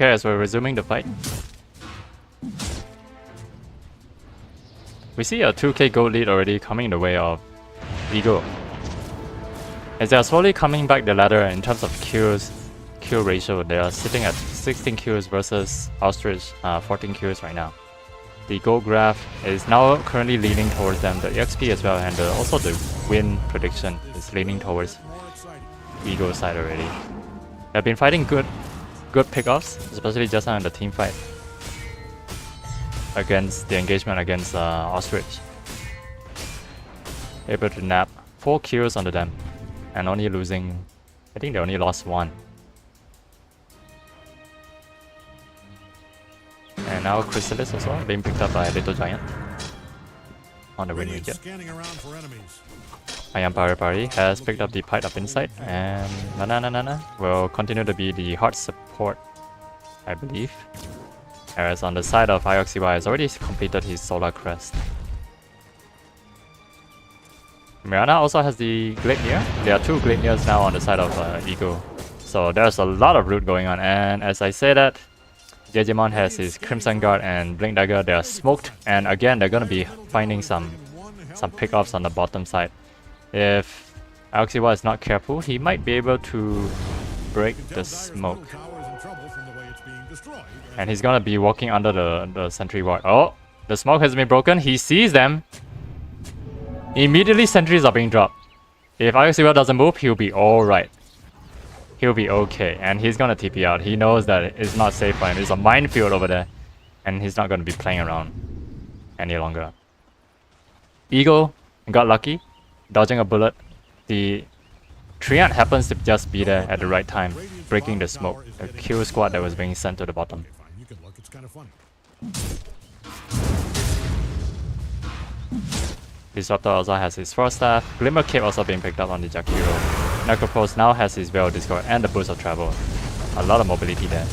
Okay, as we're resuming the fight, we see a 2k gold lead already coming in the way of Eagle. As they are slowly coming back the ladder in terms of kill ratio, they are sitting at 16 kills versus Ostrich 14 kills right now. The gold graph is now currently leaning towards them, the EXP as well, and also the win prediction is leaning towards Eagle's side already. They've been fighting good pickoffs, especially just now in the team fight against the engagement against Ostrich. Able to nab 4 kills onto them and only losing, I think they only lost 1. And now Chrysalis also being picked up by Little Giant on the win wicket. Ayam Pari Pari has picked up the Pied Up Insight, and Nana will continue to be the hard support, I believe. Whereas on the side of IOXY has already completed his Solar Crest. Mirana also has the Gleipnir. There are 2 Gleipnirs now on the side of Eagle. So there's a lot of root going on, and as I say that, Jejimon has his Crimson Guard and Blink Dagger. They are smoked, and again they're gonna be finding some pickoffs on the bottom side. If IOXY is not careful, he might be able to break the smoke. And he's gonna be walking under the sentry ward. Oh, the smoke has been broken. He sees them. Immediately sentries are being dropped. If IOXY doesn't move, he'll be alright. He'll be okay, and he's gonna TP out. He knows that it's not safe for him. There's a minefield over there, and he's not gonna be playing around any longer. Eagle got lucky, dodging a bullet. The Treant happens to just be there at the right time, breaking the smoke. The kill squad that was being sent to the bottom. Disruptor also has his Frost Staff. Glimmer Cape also being picked up on the Jakiro. Necropulse now has his Veil Discord and the Boost of Travel. A lot of mobility there.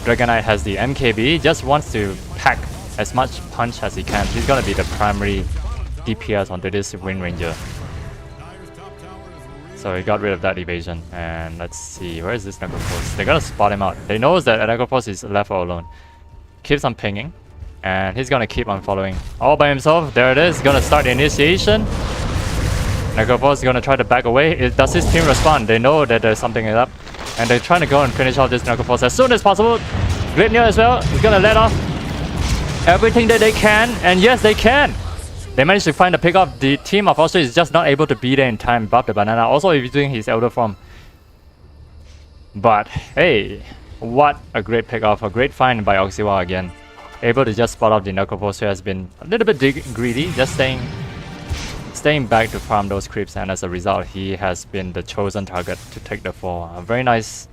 Dragonite has the MKB, just wants to pack as much punch as he can. He's gonna be the primary DPS onto this Wind Ranger. So he got rid of that evasion. And let's see, where is this Necropulse? They're gonna spot him out. They know that Necropulse is left all alone. Keeps on pinging. And he's gonna keep on following all by himself. There it is, gonna start the initiation. Necropulse is gonna try to back away. Does his team respond? They know that there's something up. And they're trying to go and finish off this Necropulse as soon as possible. Gleipnir as well is gonna let off everything that they can. And yes, they can! They managed to find a pickup. The team of Ostrich is just not able to be there in time. Buff the banana. Also using his Elder Form. But hey, what a great pickup. A great find by Oxiwa again. Able to just spot out the Necropulse, who has been a little bit greedy, just staying back to farm those creeps, and as a result, he has been the chosen target to take the fall. A very nice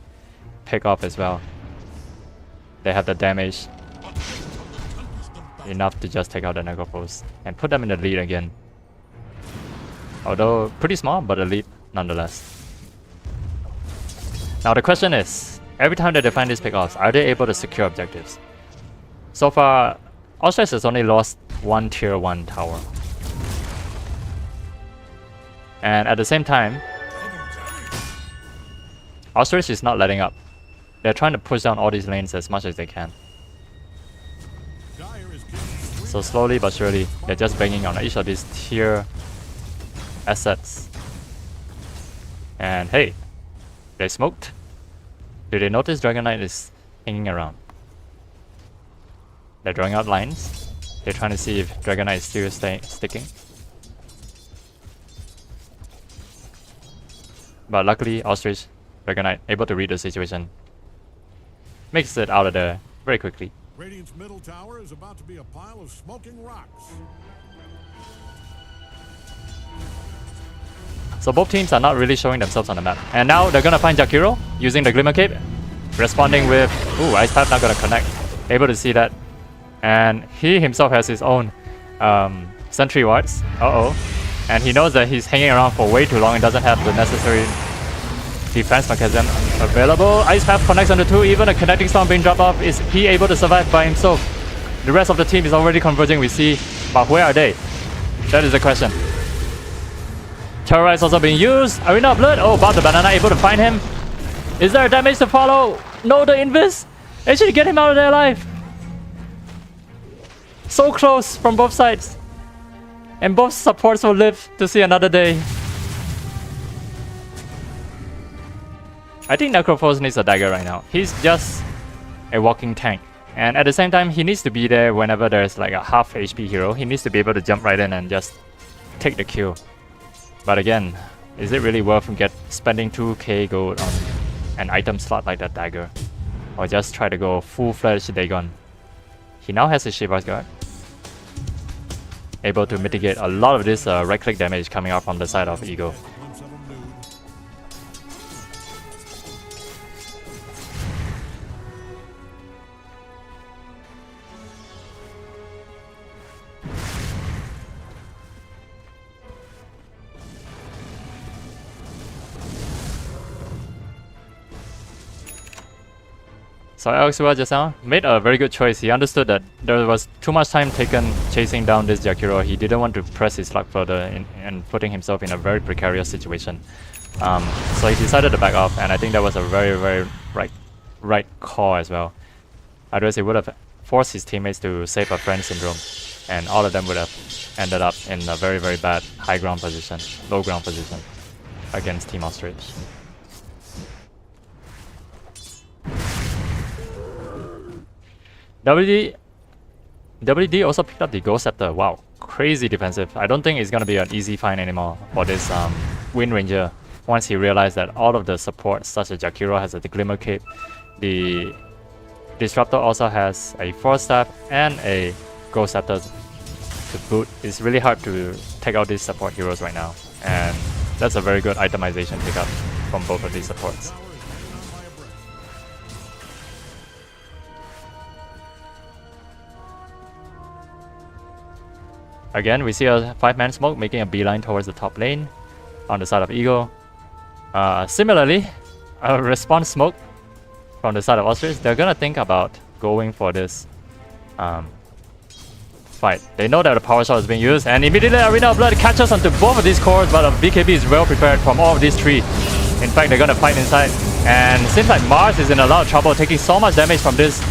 pick up as well. They have the damage enough to just take out the Necropulse and put them in the lead again. Although pretty small, but a lead nonetheless. Now the question is, every time that they find these pickoffs, are they able to secure objectives? So far, Ostrich has only lost 1 tier 1 tower. And at the same time, Ostrich is not letting up. They're trying to push down all these lanes as much as they can. So slowly but surely, they're just banging on each of these tier assets. And hey, they smoked. Did they notice Dragonite is hanging around? They're drawing out lines. They're trying to see if Dragonite is still sticking. But luckily, Ostrich, Dragonite, able to read the situation. Makes it out of there very quickly. Radiant's middle tower is about to be a pile of smoking rocks. So both teams are not really showing themselves on the map. And now they're gonna find Jakiro using the Glimmer Cape. Responding with, ooh, Ice Path not gonna connect. Able to see that. And he himself has his own sentry wards. And he knows that he's hanging around for way too long and doesn't have the necessary defense mechanism available. Ice Path connects on the 2, even a connecting storm being dropped off. Is he able to survive by himself? The rest of the team is already converging, we see, but where are they? That is the question. Terrorize also being used. Arena of Blood. Oh, but the banana able to find him. Is there a damage to follow? No, the Invis. Actually, get him out of there alive. So close from both sides. And both supports will live to see another day. I think Necrophos needs a dagger right now. He's just a walking tank. And at the same time, he needs to be there whenever there's like a half HP hero. He needs to be able to jump right in and just take the kill. But again, is it really worth spending 2k gold on an item slot like that dagger? Or just try to go full-fledged Dagon? He now has a Shiva's Guard. Able to mitigate a lot of this right-click damage coming out from the side of Ego. So Alexua just now made a very good choice. He understood that there was too much time taken chasing down this Jakiro. He didn't want to press his luck further and putting himself in a very precarious situation. So he decided to back off, and I think that was a very right call as well. Otherwise he would have forced his teammates to save a friend syndrome, and all of them would have ended up in a very bad high ground position, low ground position against Team Ostrich. WD also picked up the Ghost Scepter. Wow, crazy defensive. I don't think it's gonna be an easy find anymore for this Wind Ranger. Once he realized that all of the supports, such as Jakiro has a Glimmer Cape, the Disruptor also has a Force Staff and a Ghost Scepter to boot. It's really hard to take out these support heroes right now, and that's a very good itemization pickup from both of these supports. Again, we see a 5-man smoke making a beeline towards the top lane on the side of Ego. Similarly, a response smoke from the side of Ostrich. They're gonna think about going for this fight. They know that the power shot is being used, and immediately Arena of Blood catches onto both of these cores, but BKB is well prepared from all of these three. In fact, they're gonna fight inside, and seems like Mars is in a lot of trouble, taking so much damage from this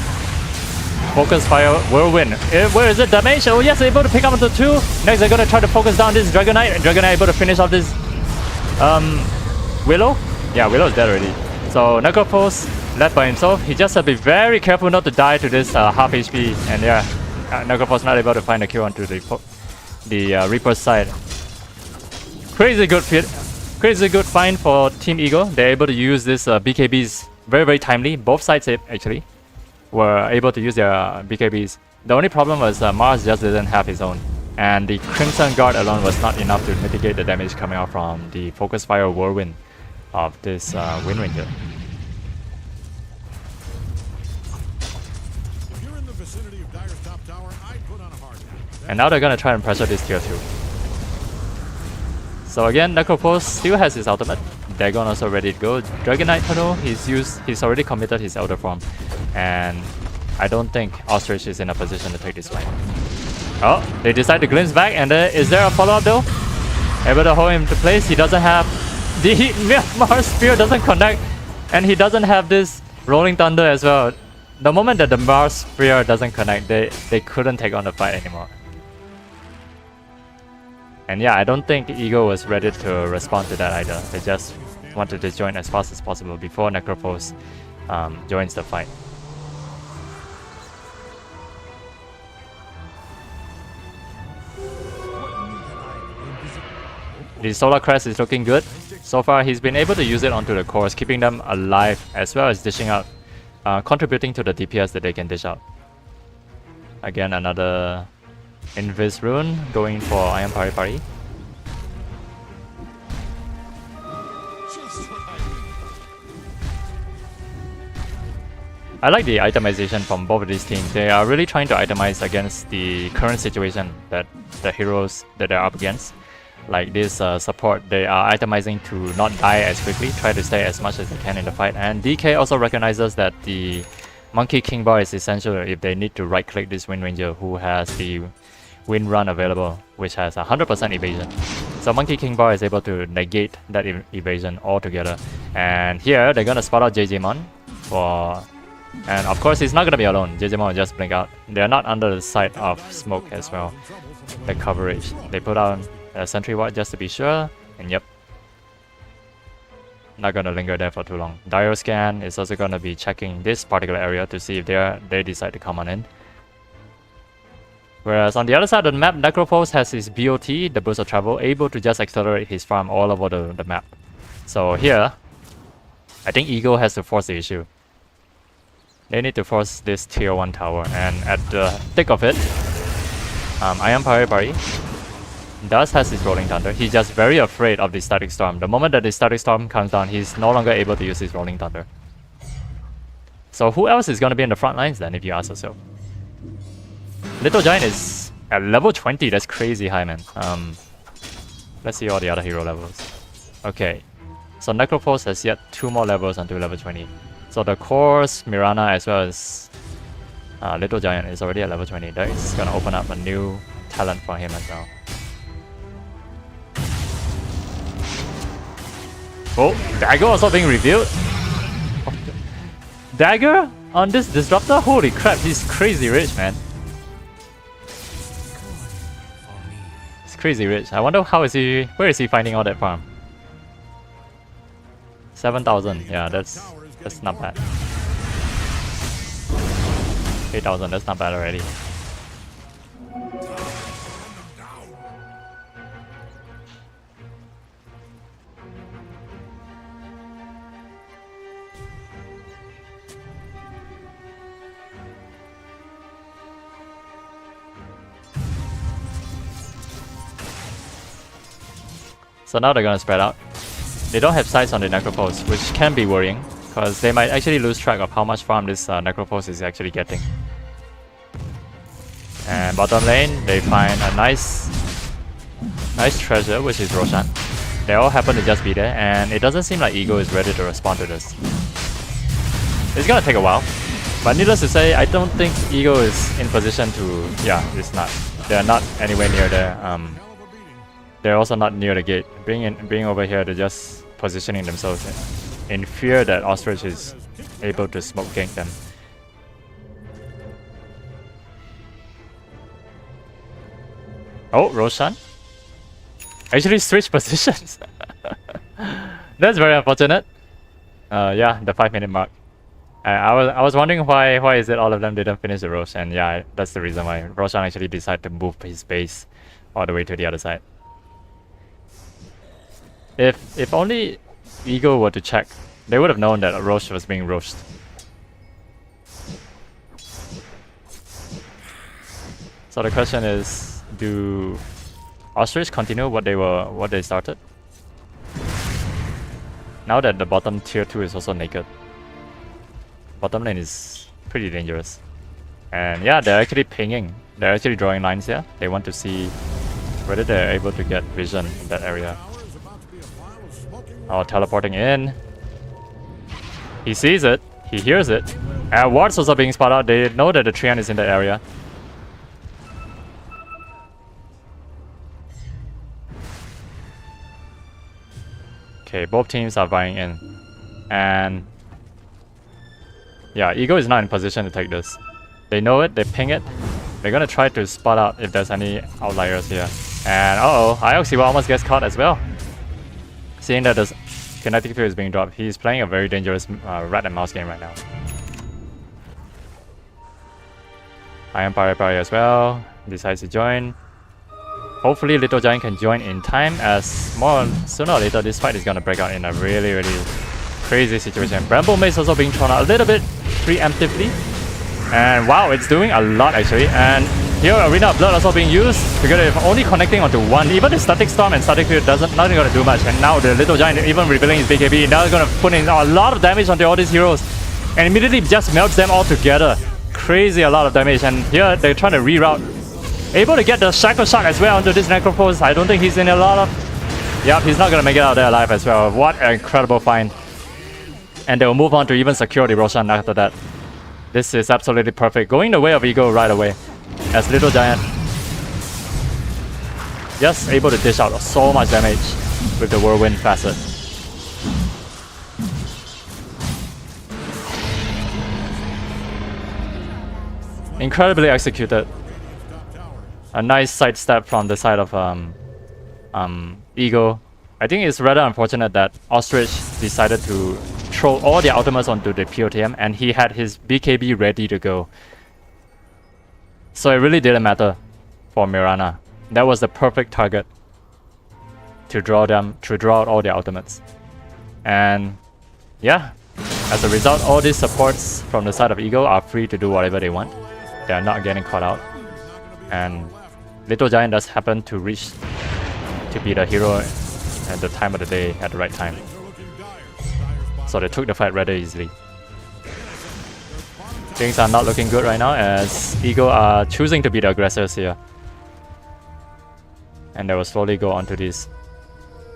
Focus Fire Whirlwind. Where is it? Damage? Oh yes, able to pick up onto 2. Next they're gonna try to focus down this Dragonite, and Dragonite able to finish off this Willow? Yeah, Willow's dead already. So Necrophos left by himself. He just has to be very careful not to die to this half HP, and yeah, Necrophos not able to find a kill onto the Reaper's side. Crazy good find for Team Eagle. They're able to use this BKBs very timely. Both sides actually were able to use their BKBs. The only problem was Mars just didn't have his own, and the Crimson Guard alone was not enough to mitigate the damage coming out from the Focus Fire Whirlwind of this Wind Ranger. If you're in the vicinity of Dire's top tower, I'd put on a hard hat. And now they're gonna try and pressure this tier 2. So again, Necrophos still has his ultimate. Dagon also ready to go. Dragonite Tunnel, he's already committed his Elder Form, and I don't think Ostrich is in a position to take this fight. Oh, they decide to glimpse back, and is there a follow-up though? Able to hold him to place. He doesn't have the Mars Spear, doesn't connect, and he doesn't have this Rolling Thunder as well. The moment that the Mars Spear doesn't connect, they couldn't take on the fight anymore. And yeah, I don't think Ego was ready to respond to that either. They just wanted to join as fast as possible before Necrophos joins the fight. The Solar Crest is looking good. So far, he's been able to use it onto the cores, keeping them alive as well as dishing out, contributing to the DPS that they can dish out. Again, another Invis Rune going for Iron Pari Pari. I like the itemization from both of these teams. They are really trying to itemize against the current situation that the heroes that they're up against. Like this support, they are itemizing to not die as quickly, try to stay as much as they can in the fight. And DK also recognizes that the Monkey King Bar is essential if they need to right click this Wind Ranger who has the Wind Run available, which has 100% evasion. So Monkey King Bar is able to negate that evasion altogether. And here they're gonna spot out JJmon for And of course, he's not gonna be alone. JJMon will just blink out. They're not under the sight of smoke as well. The coverage. They put on a sentry ward just to be sure. And yep. Not gonna linger there for too long. Dio scan is also gonna be checking this particular area to see if they decide to come on in. Whereas on the other side of the map, Necropulse has his BOT, the Burst of Travel, able to just accelerate his farm all over the map. So here, I think Ego has to force the issue. They need to force this tier 1 tower, and at the thick of it, I am Pari does has his Rolling Thunder. He's just very afraid of the Static Storm. The moment that the Static Storm comes down, he's no longer able to use his Rolling Thunder. So who else is going to be in the front lines then, if you ask yourself? Little Giant is at level 20, that's crazy high, man. Let's see all the other hero levels. Okay, so Necropulse has yet 2 more levels until level 20. So the Course, Mirana, as well as Little Giant is already at level 20. That is gonna open up a new talent for him as well. Oh, Dagger also being revealed. Dagger on this Disruptor? Holy crap, he's crazy rich, man. He's crazy rich. I wonder where is he finding all that farm? 7,000, yeah, that's not bad. 8,000, that's not bad already. So now they're gonna spread out. They don't have sights on the Necropulse, which can be worrying, because they might actually lose track of how much farm this Necropulse is actually getting. And bottom lane, they find a nice treasure, which is Roshan. They all happen to just be there, and it doesn't seem like Ego is ready to respond to this. It's gonna take a while, but needless to say, I don't think Ego is in position to... Yeah, it's not. They're not anywhere near there. They're also not near the gate. Being over here, they're just positioning themselves in fear that Ostrich is able to smoke gank them. Oh, Roshan actually switched positions. That's very unfortunate. Yeah, the 5-minute mark. I was wondering why is it all of them didn't finish the Rosh, and yeah, that's the reason why Roshan actually decided to move his base all the way to the other side. If only Ego were to check, they would have known that Rosh was being roached. So the question is, do Ostrich continue what they started? Now that the bottom tier 2 is also naked, bottom lane is pretty dangerous. And yeah, they're actually pinging. They're actually drawing lines here. They want to see whether they're able to get vision in that area. Oh, teleporting in. He sees it. He hears it. And wards also being spotted out. They know that the Treant is in the area. Okay, both teams are buying in. And yeah, Ego is not in position to take this. They know it, they ping it. They're gonna try to spot out if there's any outliers here. And uh-oh, Ioxiwa almost gets caught as well. Seeing that the kinetic field is being dropped, he's playing a very dangerous rat and mouse game right now. I am Pari as well, decides to join. Hopefully Little Giant can join in time, as sooner or later this fight is gonna break out in a really crazy situation. Bramble Maze also being thrown out a little bit preemptively. And wow, it's doing a lot actually. And here Arena of Blood also being used, because if only connecting onto one, even the Static Storm and Static Field nothing gonna do much. And now the Little Giant even revealing his BKB, now gonna put in a lot of damage onto all these heroes. And immediately just melts them all together. Crazy a lot of damage, and here they're trying to reroute. Able to get the Shackle Shot as well onto this Necropulse. I don't think he's in a lot of... Yep, he's not gonna make it out there alive as well. What an incredible find. And they'll move on to even secure the Roshan after that. This is absolutely perfect. Going the way of Ego right away. As Little Giant just able to dish out so much damage with the Whirlwind facet. Incredibly executed. A nice sidestep from the side of Eagle. I think it's rather unfortunate that Ostrich decided to throw all the ultimates onto the POTM and he had his BKB ready to go. So it really didn't matter for Mirana. That was the perfect target to draw out all the ultimates. And yeah, as a result, all these supports from the side of Eagle are free to do whatever they want. They are not getting caught out. And Little Giant does happen to reach to be the hero at the time of the day at the right time. So they took the fight rather easily. Things are not looking good right now as Eagle are choosing to be the aggressors here. And they will slowly go onto these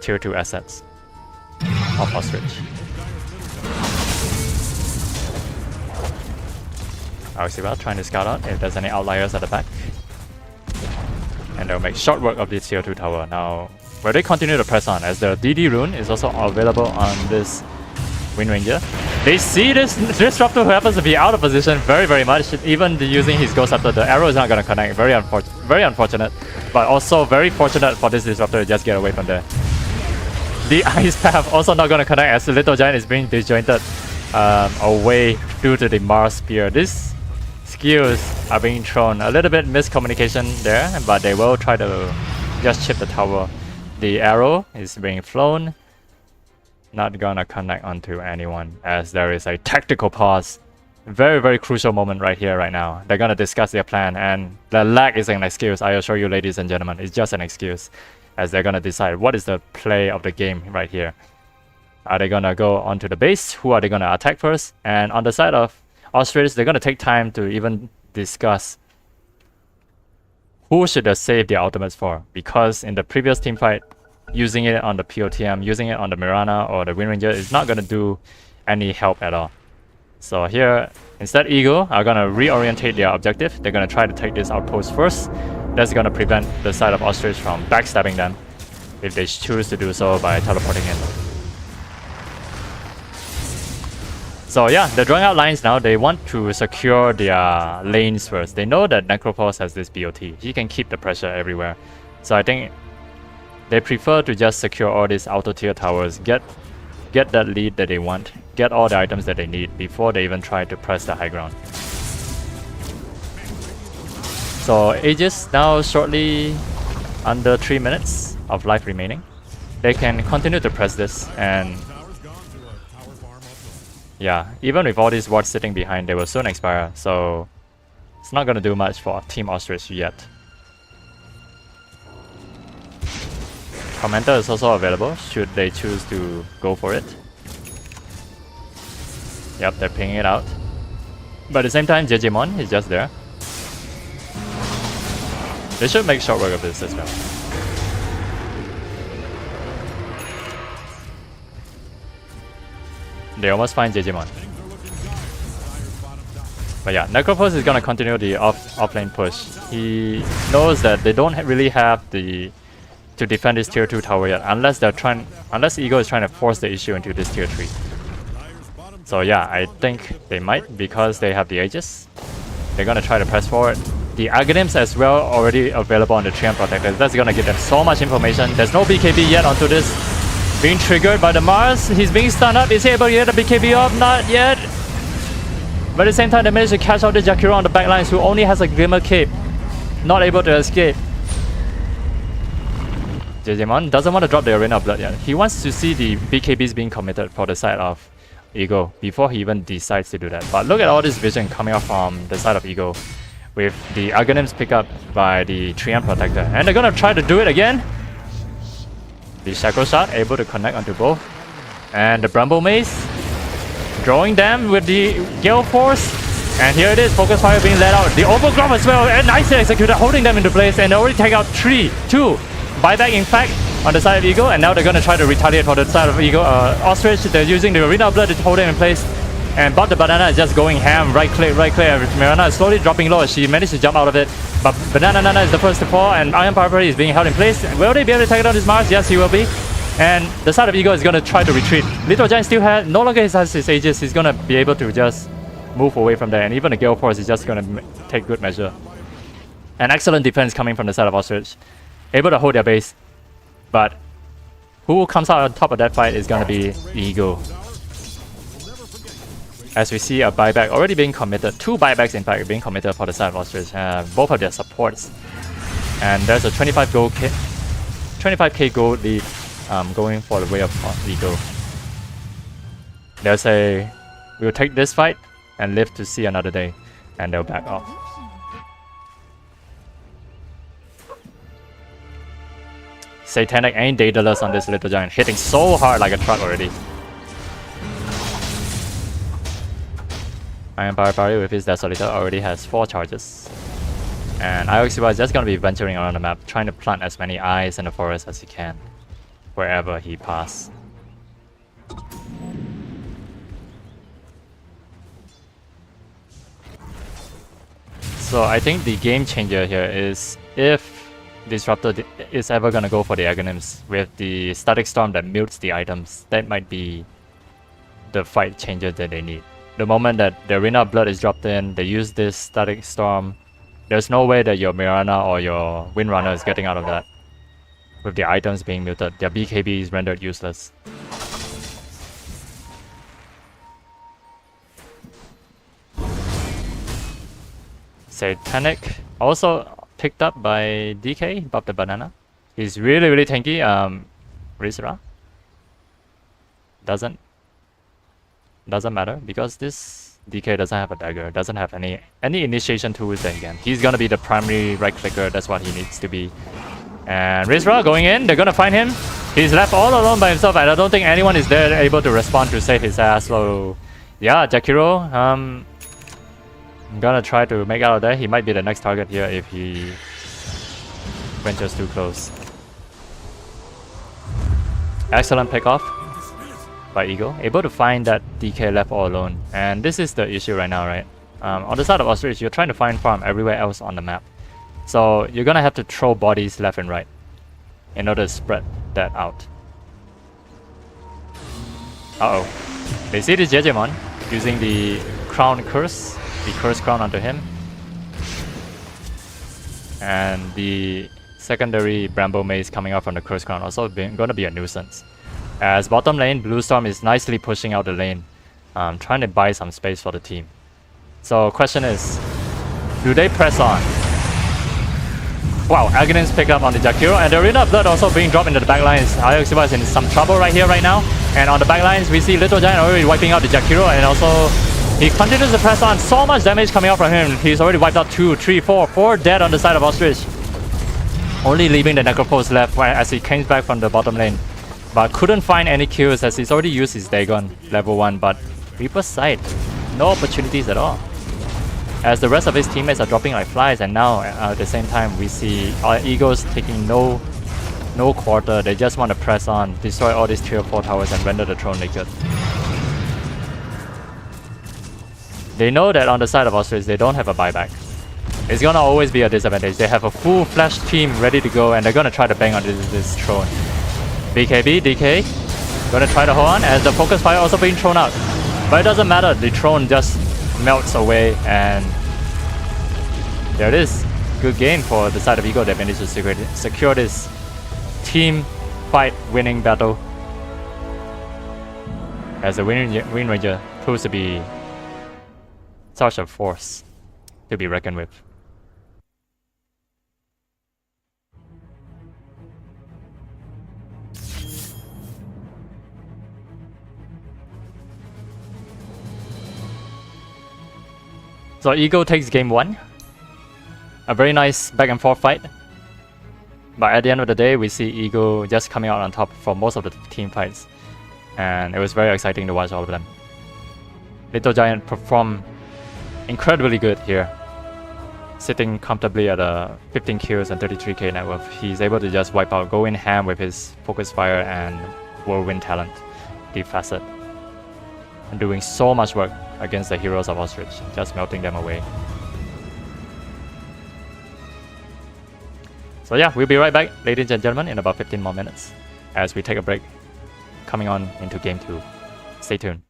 tier 2 assets of Ostrich. Arxiva trying to scout out if there's any outliers at the back. And they'll make short work of this tier 2 tower. Now, where they continue to press on as the DD rune is also available on this Wind Ranger. They see this Disruptor who happens to be out of position very much. Even using his Ghost Scepter, the arrow is not going to connect. Very unfortunate. But also very fortunate for this Disruptor to just get away from there. The Ice Path also not going to connect as the Little Giant is being disjointed away due to the Mars Spear. These skills are being thrown. A little bit miscommunication there, but they will try to just chip the tower. The arrow is being flown. Not gonna connect onto anyone as there is a tactical pause. Very crucial moment right here, right now. They're gonna discuss their plan and the lag is an excuse, I assure you ladies and gentlemen. It's just an excuse as they're gonna decide what is the play of the game right here. Are they gonna go onto the base? Who are they gonna attack first? And on the side of Ostrich, they're gonna take time to even discuss who should they save their ultimates for, because in the previous team fight, using it on the POTM, using it on the Mirana or the Wind Ranger is not going to do any help at all. So here, instead Eagle are going to reorientate their objective. They're going to try to take this outpost first. That's going to prevent the side of Ostrich from backstabbing them if they choose to do so by teleporting in. So yeah, they're drawing out lines now. They want to secure their lanes first. They know that Necropause has this BOT. He can keep the pressure everywhere. So I think they prefer to just secure all these auto tier towers, get that lead that they want, get all the items that they need before they even try to press the high ground. So Aegis now shortly under 3 minutes of life remaining. They can continue to press this and yeah, even with all these wards sitting behind, they will soon expire, so it's not gonna do much for Team Ostrich yet. Commenter is also available should they choose to go for it. Yep, they're pinging it out. But at the same time, Jejimon is just there. They should make short work of this as well. They almost find Jejimon. But yeah, Necropause is gonna continue the offlane push. He knows that they don't really have the to defend this tier 2 tower yet, unless Eagle is trying to force the issue into this tier 3. So yeah, I think they might because they have the Aegis. They're gonna try to press forward. The Aghanims as well already available on the Treant Protector. That's gonna give them so much information. There's no BKB yet onto this. Being triggered by the Mars. He's being stunned up. Is he able to get the BKB off? Not yet. But at the same time, they managed to catch out the Jakiro on the backlines who only has a Glimmer Cape. Not able to escape. Jejimon doesn't want to drop the Arena of Blood yet. He wants to see the BKBs being committed for the side of Eagle before he even decides to do that. But look at all this vision coming off from the side of Eagle with the Aghanims pick up by the Treant Protector. And they're gonna try to do it again. The Shackle Shot able to connect onto both. And the Bramble Maze drawing them with the Gale Force. And here it is, Focus Fire being let out. The Overgrowth as well, and nicely executed, holding them into place. And they already take out 3, 2. Buyback in fact on the side of Eagle, and now they're gonna try to retaliate for the side of Eagle. Ostrich, they're using the Arena of Blood to hold them in place. And but the Banana is just going ham, right click. Mirana is slowly dropping low. She managed to jump out of it. But Banana Nana is the first to fall, and Iron Power is being held in place. Will they be able to take down this Mars? Yes, he will be. And the side of Eagle is gonna try to retreat. Little Giant still no longer has his Aegis. He's gonna be able to just move away from there, and even the Gale Force is just gonna take good measure. An excellent defense coming from the side of Ostrich, able to hold their base, but who comes out on top of that fight is gonna be Ego. As we see a buyback already being committed, 2 buybacks in fact being committed for the side of Ostrich, both of their supports, and there's a 25k gold lead going for the way of Ego. They'll say, we'll take this fight and live to see another day, and they'll back off. Satanic ain't daedalus on this little giant, hitting so hard like a truck already. Iron Barbarian with his Desolator already has 4 charges. And Ioxiba is just gonna be venturing around the map, trying to plant as many eyes in the forest as he can, wherever he passes. So I think the game changer here is if Disruptor is ever gonna go for the Aghanims with the Static Storm that mutes the items, that might be the fight changer that they need. The moment that the Arena of Blood is dropped in, they use this Static Storm, there's no way that your Mirana or your Windrunner is getting out of that. With the items being muted, their BKB is rendered useless. Satanic also picked up by DK, above the banana. He's really tanky. Rizra doesn't matter because this DK doesn't have a dagger, doesn't have any initiation tools then again. He's gonna be the primary right clicker, that's what he needs to be. And Rizra going in, they're gonna find him. He's left all alone by himself and I don't think anyone is there able to respond to save his ass. So yeah, Jakiro, I'm gonna try to make out of there. He might be the next target here if he ventures too close. Excellent pickoff by Eagle, able to find that DK left all alone. And this is the issue right now, right? On the side of Ostrich, you're trying to find farm everywhere else on the map. So you're gonna have to throw bodies left and right in order to spread that out. Uh-oh. They see this Jejemon using the Crown Curse, the Curse Crown onto him. And the secondary Bramble Maze coming out from the Curse Crown also gonna be a nuisance. As bottom lane, Blue Storm is nicely pushing out the lane, trying to buy some space for the team. So question is, do they press on? Wow, Aghanims pick up on the Jakiro, and the Arena of Blood also being dropped into the backlines. Ioxiba is in some trouble right now. And on the backlines, we see Little Giant already wiping out the Jakiro, and also he continues to press on. So much damage coming out from him. He's already wiped out 2, 3, 4 dead on the side of Ostrich. Only leaving the Necropose left as he comes back from the bottom lane. But couldn't find any kills as he's already used his Dagon level 1, but Reaper's Sight, no opportunities at all. As the rest of his teammates are dropping like flies, and now at the same time we see our Eagles taking no quarter. They just want to press on, destroy all these tier 4 towers and render the throne naked. They know that on the side of Ostrich they don't have a buyback. It's gonna always be a disadvantage. They have a full flash team ready to go and they're gonna try to bang on this throne. BKB, DK, gonna try to hold on as the focus fire also being thrown out. But it doesn't matter, the throne just melts away and there it is. Good game for the side of Eagle. They managed to secure this team fight winning battle. As the Wind Ranger proves to be such a force to be reckoned with. So Eagle takes game 1. A very nice back and forth fight. But at the end of the day, we see Eagle just coming out on top for most of the team fights. And it was very exciting to watch all of them. Little Giant performed incredibly good here. Sitting comfortably at 15 kills and 33k net worth. He's able to just wipe out, go in ham with his Focus Fire and Whirlwind talent, the facet. And doing so much work against the heroes of Ostrich, just melting them away. So yeah, we'll be right back, ladies and gentlemen, in about 15 more minutes as we take a break, coming on into game 2. Stay tuned.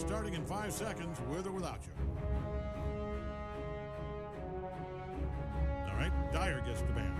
starting in 5 seconds, with or without you. All right, Dyer gets the ban.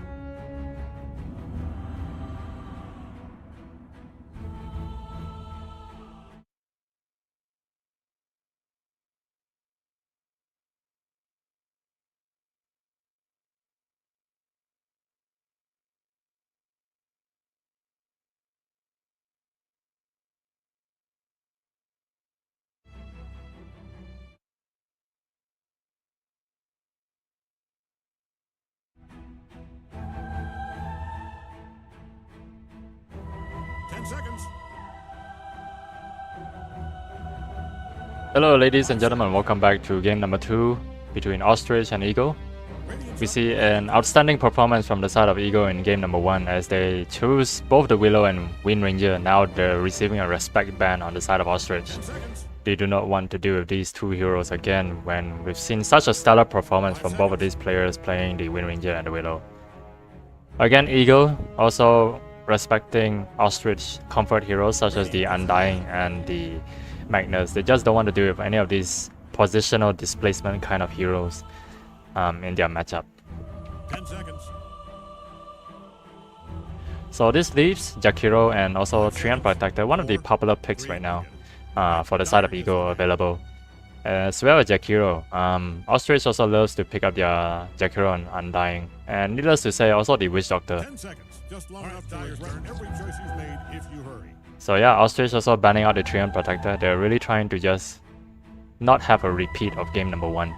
Seconds. Hello ladies and gentlemen, welcome back to game number 2 between Ostrich and Eagle. We see an outstanding performance from the side of Eagle in game number 1 as they choose both the Willow and Wind Ranger. Now they're receiving a respect ban on the side of Ostrich. They do not want to deal with these two heroes again when we've seen such a stellar performance from both of these players playing the Wind Ranger and the Willow. Again, Eagle also respecting Ostrich comfort heroes such as the Undying and the Magnus. They just don't want to deal with any of these positional displacement kind of heroes in their matchup. 10 seconds. So this leaves Jakiro and also Treant Protector, one of the popular picks right now for the side of Eagle available. As well as Jakiro. Ostrich also loves to pick up their Jakiro and Undying. And needless to say, also the Witch Doctor. 10 seconds. Just long enough to return every choice you've made if you hurry. So yeah, Ostrich also banning out the Treant Protector. They're really trying to just not have a repeat of game number 1.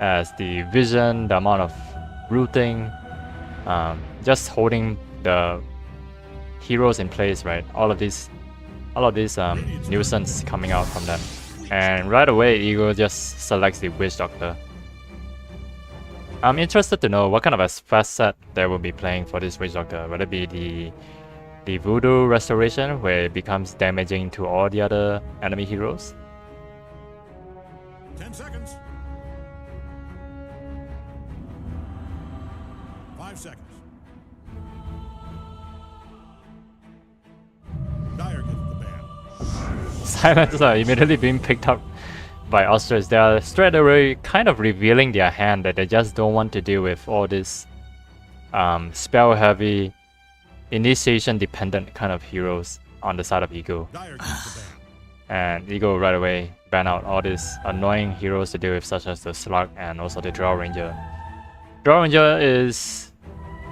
As the vision, the amount of rooting, just holding the heroes in place, right? All of these nuisance coming out from them. And right away, Eagle just selects the Witch Doctor. I'm interested to know what kind of a fast set they will be playing for this Witch Doctor. Will it be the Voodoo Restoration, where it becomes damaging to all the other enemy heroes? 10 seconds. 5 seconds. Dyer gets the ban. Silencer immediately being picked up by Ostrich. They are straight away kind of revealing their hand that they just don't want to deal with all this spell heavy, initiation dependent kind of heroes on the side of Eagle. Dyer gets the ban. And Eagle right away ban out all these annoying heroes to deal with, such as the Slug and also the Draw Ranger. Draw Ranger is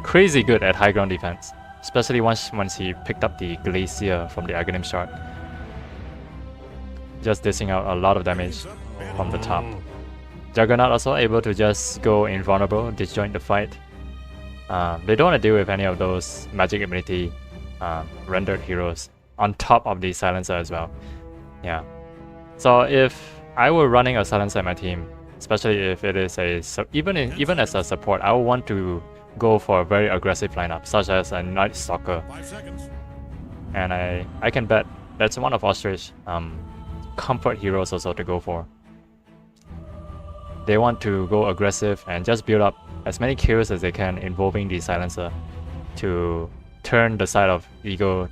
crazy good at high ground defense, especially once he picked up the Glacier from the Aghanim shard. Just dishing out a lot of damage from the top. Juggernaut also able to just go invulnerable, disjoint the fight. They don't want to deal with any of those magic immunity rendered heroes on top of the Silencer as well. Yeah. So if I were running a Silencer in my team, especially if it is even as a support, I would want to go for a very aggressive lineup, such as a Night Stalker. 5 seconds. And I can bet that's one of Ostrich comfort heroes also to go for. They want to go aggressive and just build up as many kills as they can involving the Silencer to turn the side of Eagle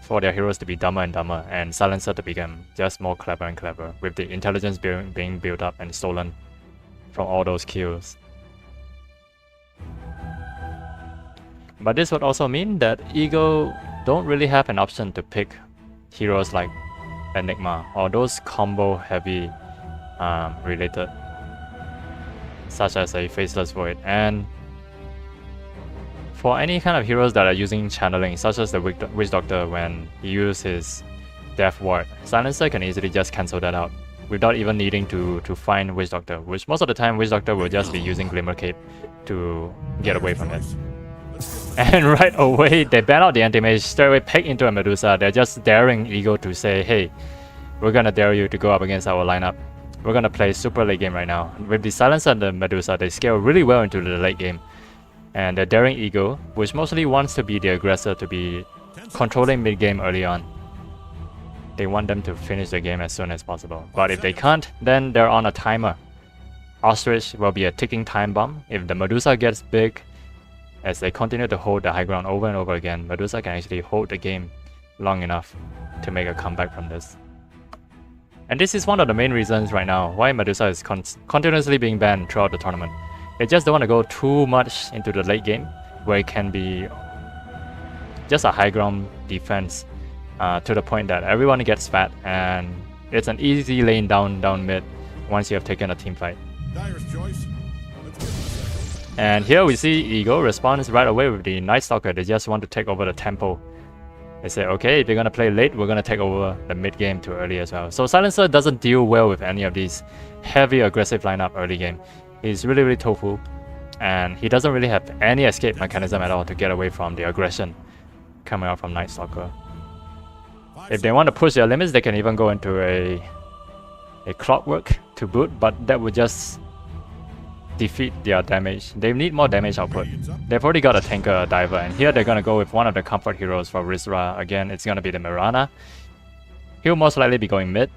for their heroes to be dumber and dumber, and Silencer to become just more clever and clever, with the intelligence being built up and stolen from all those kills. But this would also mean that Eagle don't really have an option to pick heroes like Enigma or those combo heavy related, such as a Faceless Void. And for any kind of heroes that are using channeling, such as the Witch Doctor, when he uses his Death Ward, Silencer can easily just cancel that out without even needing to find Witch Doctor, which most of the time Witch Doctor will just be using Glimmer Cape to get away from it. And right away, they ban out the anti-mage, straight away peg into a Medusa. They're just daring Eagle to say, hey, we're gonna dare you to go up against our lineup. We're gonna play super late game right now. With the Silencer and the Medusa, they scale really well into the late game. And they're daring Eagle, which mostly wants to be the aggressor, to be controlling mid-game early on. They want them to finish the game as soon as possible. But if they can't, then they're on a timer. Ostrich will be a ticking time bomb. If the Medusa gets big, as they continue to hold the high ground over and over again, Medusa can actually hold the game long enough to make a comeback from this. And this is one of the main reasons right now why Medusa is continuously being banned throughout the tournament. They just don't want to go too much into the late game, where it can be just a high ground defense to the point that everyone gets fat and it's an easy lane down mid once you have taken a team fight. Dyer's choice. Let's give him a second. And here we see Eagle responds right away with the Night Stalker. They just want to take over the tempo. They say, okay, if you're gonna play late, we're gonna take over the mid game too early as well. So Silencer doesn't deal well with any of these heavy aggressive lineup early game. He's really tofu, and he doesn't really have any escape mechanism at all to get away from the aggression coming out from Night Stalker. If they want to push their limits, they can even go into a clockwork to boot, but that would just defeat their damage. They need more damage output. They've already got a tanker, a diver, and here they're gonna go with one of the comfort heroes for Rizra. Again, it's gonna be the Mirana. He'll most likely be going mid.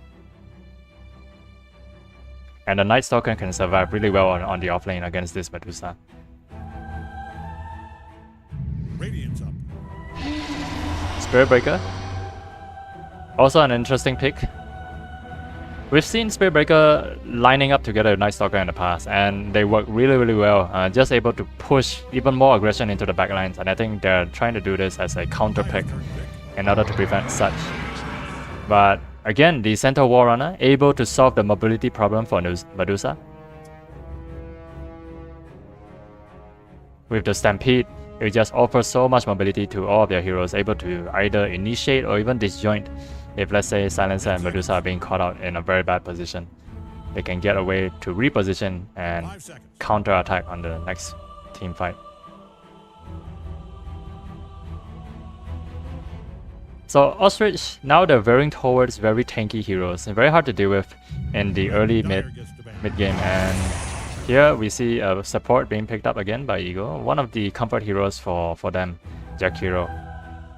And the Night Stalker can survive really well on the offlane against this Medusa. Radiant's up. Spirit Breaker. Also an interesting pick. We've seen Spirit Breaker lining up together with Night Stalker in the past, and they work really well. Just able to push even more aggression into the backlines, and I think they're trying to do this as a counter pick in order to prevent such. But again, the Centaur War Runner able to solve the mobility problem for Medusa. With the Stampede, it just offers so much mobility to all of their heroes, able to either initiate or even disjoint. If let's say Silencer and Medusa are being caught out in a very bad position, they can get away to reposition and counter attack on the next team fight. So Ostrich, now they're veering towards very tanky heroes, and very hard to deal with in the early mid game. And here we see a support being picked up again by Eagle, one of the comfort heroes for them, Jakiro.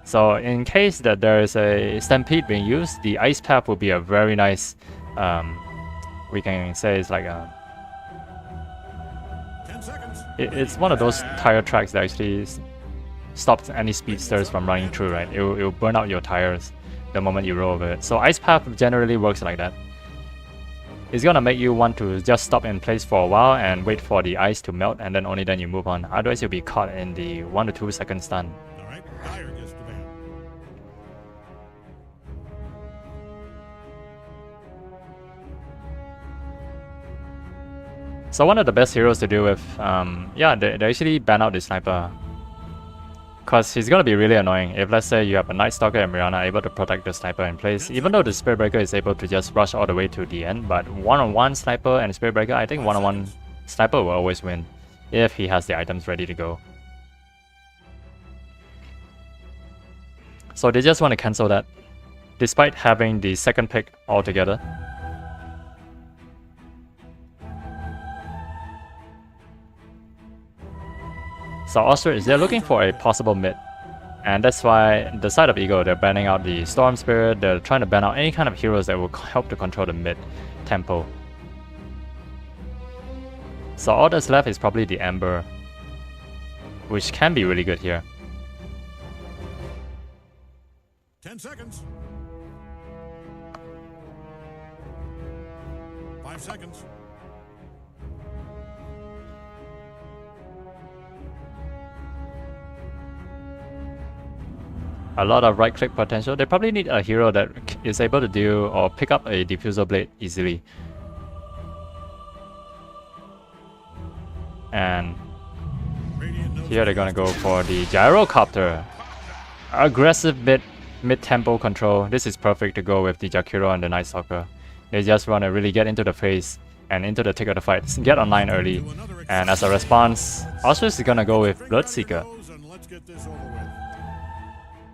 So in case that there is a Stampede being used, the Ice Path will be a very nice, we can say it's like a... 10 seconds. It's one of those tire tracks that actually stops any speedsters from running through, right? It will burn out your tires the moment you roll over it. So Ice Path generally works like that. It's gonna make you want to just stop in place for a while and wait for the ice to melt, and then only then you move on. Otherwise you'll be caught in the 1 to 2 second stun. Alright, Dyer gets the ban. So one of the best heroes to deal with, yeah, they actually ban out the sniper. Because he's gonna be really annoying if let's say you have a Night Stalker and Mirana able to protect the sniper in place, even though the Spirit Breaker is able to just rush all the way to the end. But one-on-one sniper and Spirit Breaker, I think one-on-one sniper will always win if he has the items ready to go. So they just want to cancel that, despite having the second pick altogether. So Ostrich, they're looking for a possible mid, and that's why the side of Eagle, they're banning out the Storm Spirit. They're trying to ban out any kind of heroes that will help to control the mid tempo. So all that's left is probably the Ember, which can be really good here. 10 seconds. 5 seconds. A lot of right-click potential. They probably need a hero that is able to deal or pick up a diffuser blade easily. And here they're gonna go for the Gyrocopter. Aggressive mid-tempo control. This is perfect to go with the Jakiro and the Night Stalker. They just want to really get into the phase and into the thick of the fight. Get online early. And as a response, Ostrich is gonna go with Bloodseeker.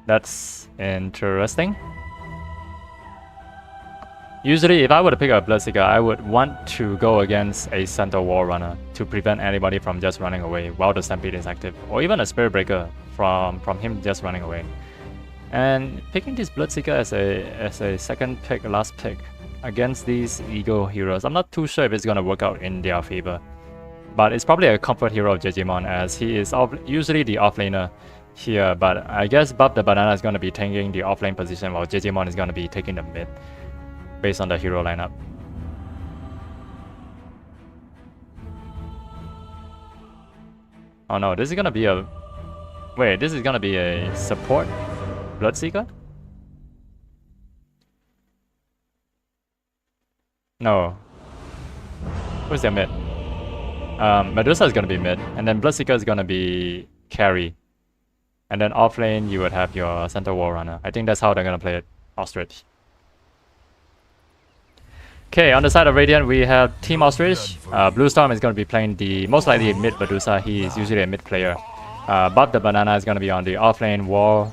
That's interesting. Usually, if I were to pick up Bloodseeker, I would want to go against a Centaur War Runner to prevent anybody from just running away while the Stampede is active, or even a Spirit Breaker from him just running away. And picking this Bloodseeker as a second pick, last pick against these Eagle heroes, I'm not too sure if it's gonna work out in their favor. But it's probably a comfort hero of Jejimon, as he is usually the offlaner here. But I guess Bub the Banana is gonna be taking the offlane position while Jejimon is gonna be taking the mid. based on the hero lineup. Oh no, this is gonna be a... Wait, this is gonna be a support Bloodseeker? No. Who's their mid? Medusa is gonna be mid, and then Bloodseeker is gonna be carry. And then off lane, you would have your center wall runner. I think that's how they're gonna play it. Ostrich. Okay, on the side of Radiant, we have Team Ostrich. Blue Storm is going to be playing the most likely mid Medusa. He is usually a mid player. Bob the Banana is going to be on the offlane wall,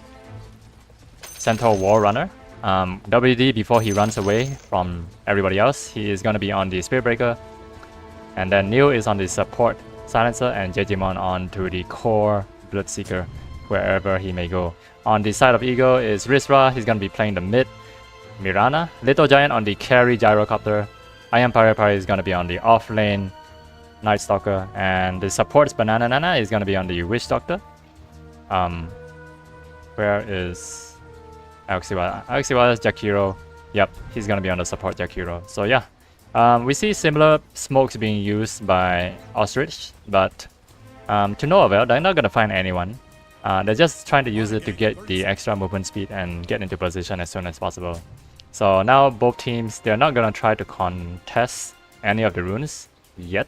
center wall runner. WD, before he runs away from everybody else, he is going to be on the Spirit Breaker. And then Neil is on the support silencer, and Jejimon on to the core Bloodseeker, wherever he may go. On the side of Eagle is Risra. He's going to be playing the mid Mirana. Little Giant on the carry Gyrocopter. Iron Pari Pari is going to be on the off lane Night Stalker, and the supports Banana Nana is going to be on the Witch Doctor. Where is Aoxiwa? Aoxiwa is Jakiro. Yep, he's going to be on the support Jakiro. So yeah, we see similar smokes being used by Ostrich, but to no avail. They're not going to find anyone. They're just trying to use it to get the extra movement speed and get into position as soon as possible. So now both teams, they're not gonna try to contest any of the runes yet,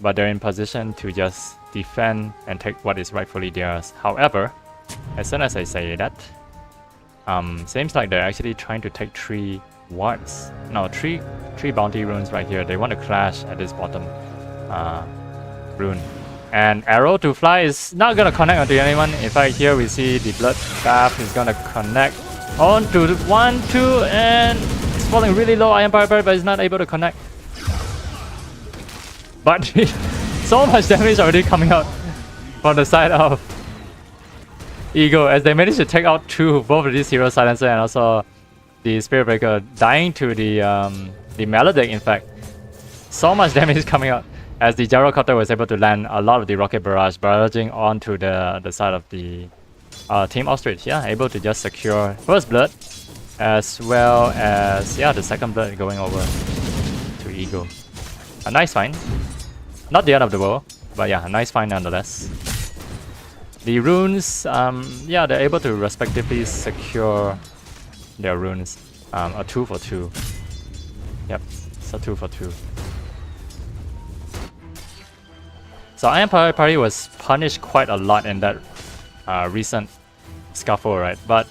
but they're in position to just defend and take what is rightfully theirs. However, as soon as I say that, seems like they're actually trying to take three bounty runes right here. They want to clash at this bottom rune. And arrow to fly is not gonna connect onto anyone. In fact, here we see the blood bath is gonna connect onto the 1, 2, and it's falling really low. Iron Power Bird, but it's not able to connect. But so much damage already coming out from the side of Eagle as they managed to take out both of these Hero Silencer and also the Spirit Breaker, dying to the Maledict. In fact, so much damage coming out as the Gyrocopter was able to land a lot of the Rocket Barrage barraging onto the side of the Team Ostrich. Yeah, able to just secure first blood as well as the second blood going over to Eagle. A nice find. Not the end of the world, but yeah, a nice find nonetheless. The runes, they're able to respectively secure their runes. A 2 for 2. Yep, it's a 2 for 2. So Iron Pari Pari was punished quite a lot in that recent scuffle, right? But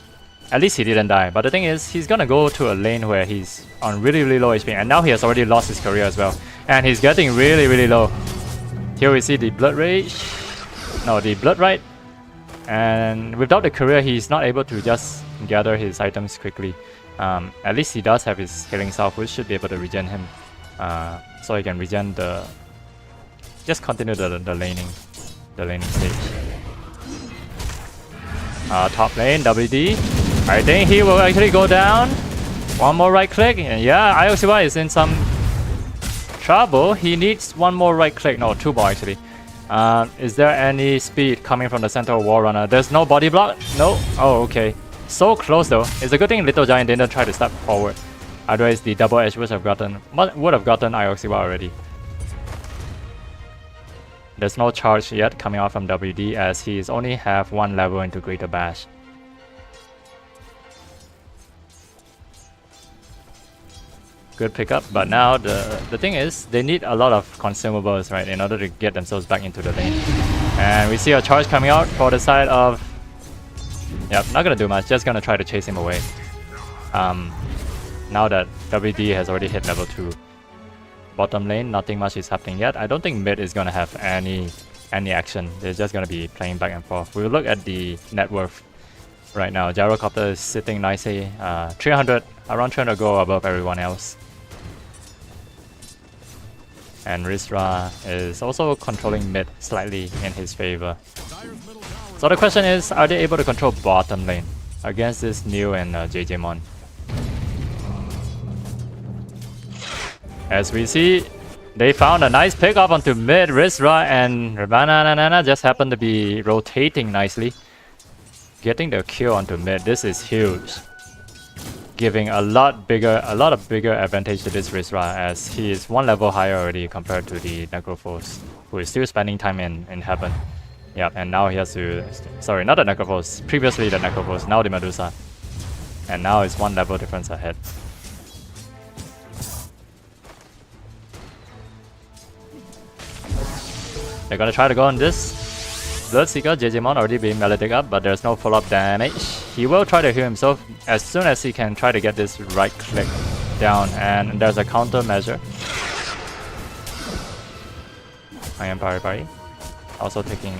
at least he didn't die. But the thing is, he's gonna go to a lane where he's on really, really low HP, and now he has already lost his career as well. And he's getting really, really low. Here we see the Blood Rage. No, the Blood Rite. And without the career, he's not able to just gather his items quickly. At least he does have his Healing Salve, which should be able to regen him. So he can regen the... Just continue the laning stage. Top lane, WD. I think he will actually go down. One more right click. And yeah, IOCY is in some trouble. He needs one more right click. No, two more actually. Is there any speed coming from the center wall runner? There's no body block? No? Oh, okay. So close though. It's a good thing Little Giant didn't try to step forward. Otherwise, the double edge would have gotten IOCY already. There's no charge yet coming out from WD as he is only have one level into Greater Bash. Good pickup, but now the thing is they need a lot of consumables, right, in order to get themselves back into the lane. And we see a charge coming out for the side of... Yep, not gonna do much, just gonna try to chase him away. Now that WD has already hit level 2. Bottom lane, nothing much is happening yet. I don't think mid is gonna have any action. They're just gonna be playing back and forth. We'll look at the net worth right now. Gyrocopter is sitting nicely, 300, around 300 gold above everyone else. And Risra is also controlling mid slightly in his favor. So the question is, are they able to control bottom lane against this New and JJmon? As we see, they found a nice pickup onto mid. Risra and Banana just happen to be rotating nicely, getting the kill onto mid. This is huge. giving a lot of bigger advantage to this Rizra, as he is one level higher already compared to the Necrophos, who is still spending time in Heaven. Yep, and now he has to... Sorry, not the Necrophos. Previously the Necrophos, now the Medusa. And now it's one level difference ahead. They're gonna try to go on this. Bloodseeker, JJmon already being melodic up, but there's no follow-up damage. He will try to heal himself as soon as he can try to get this right click down, and there's a counter measure. I am Pari. Also taking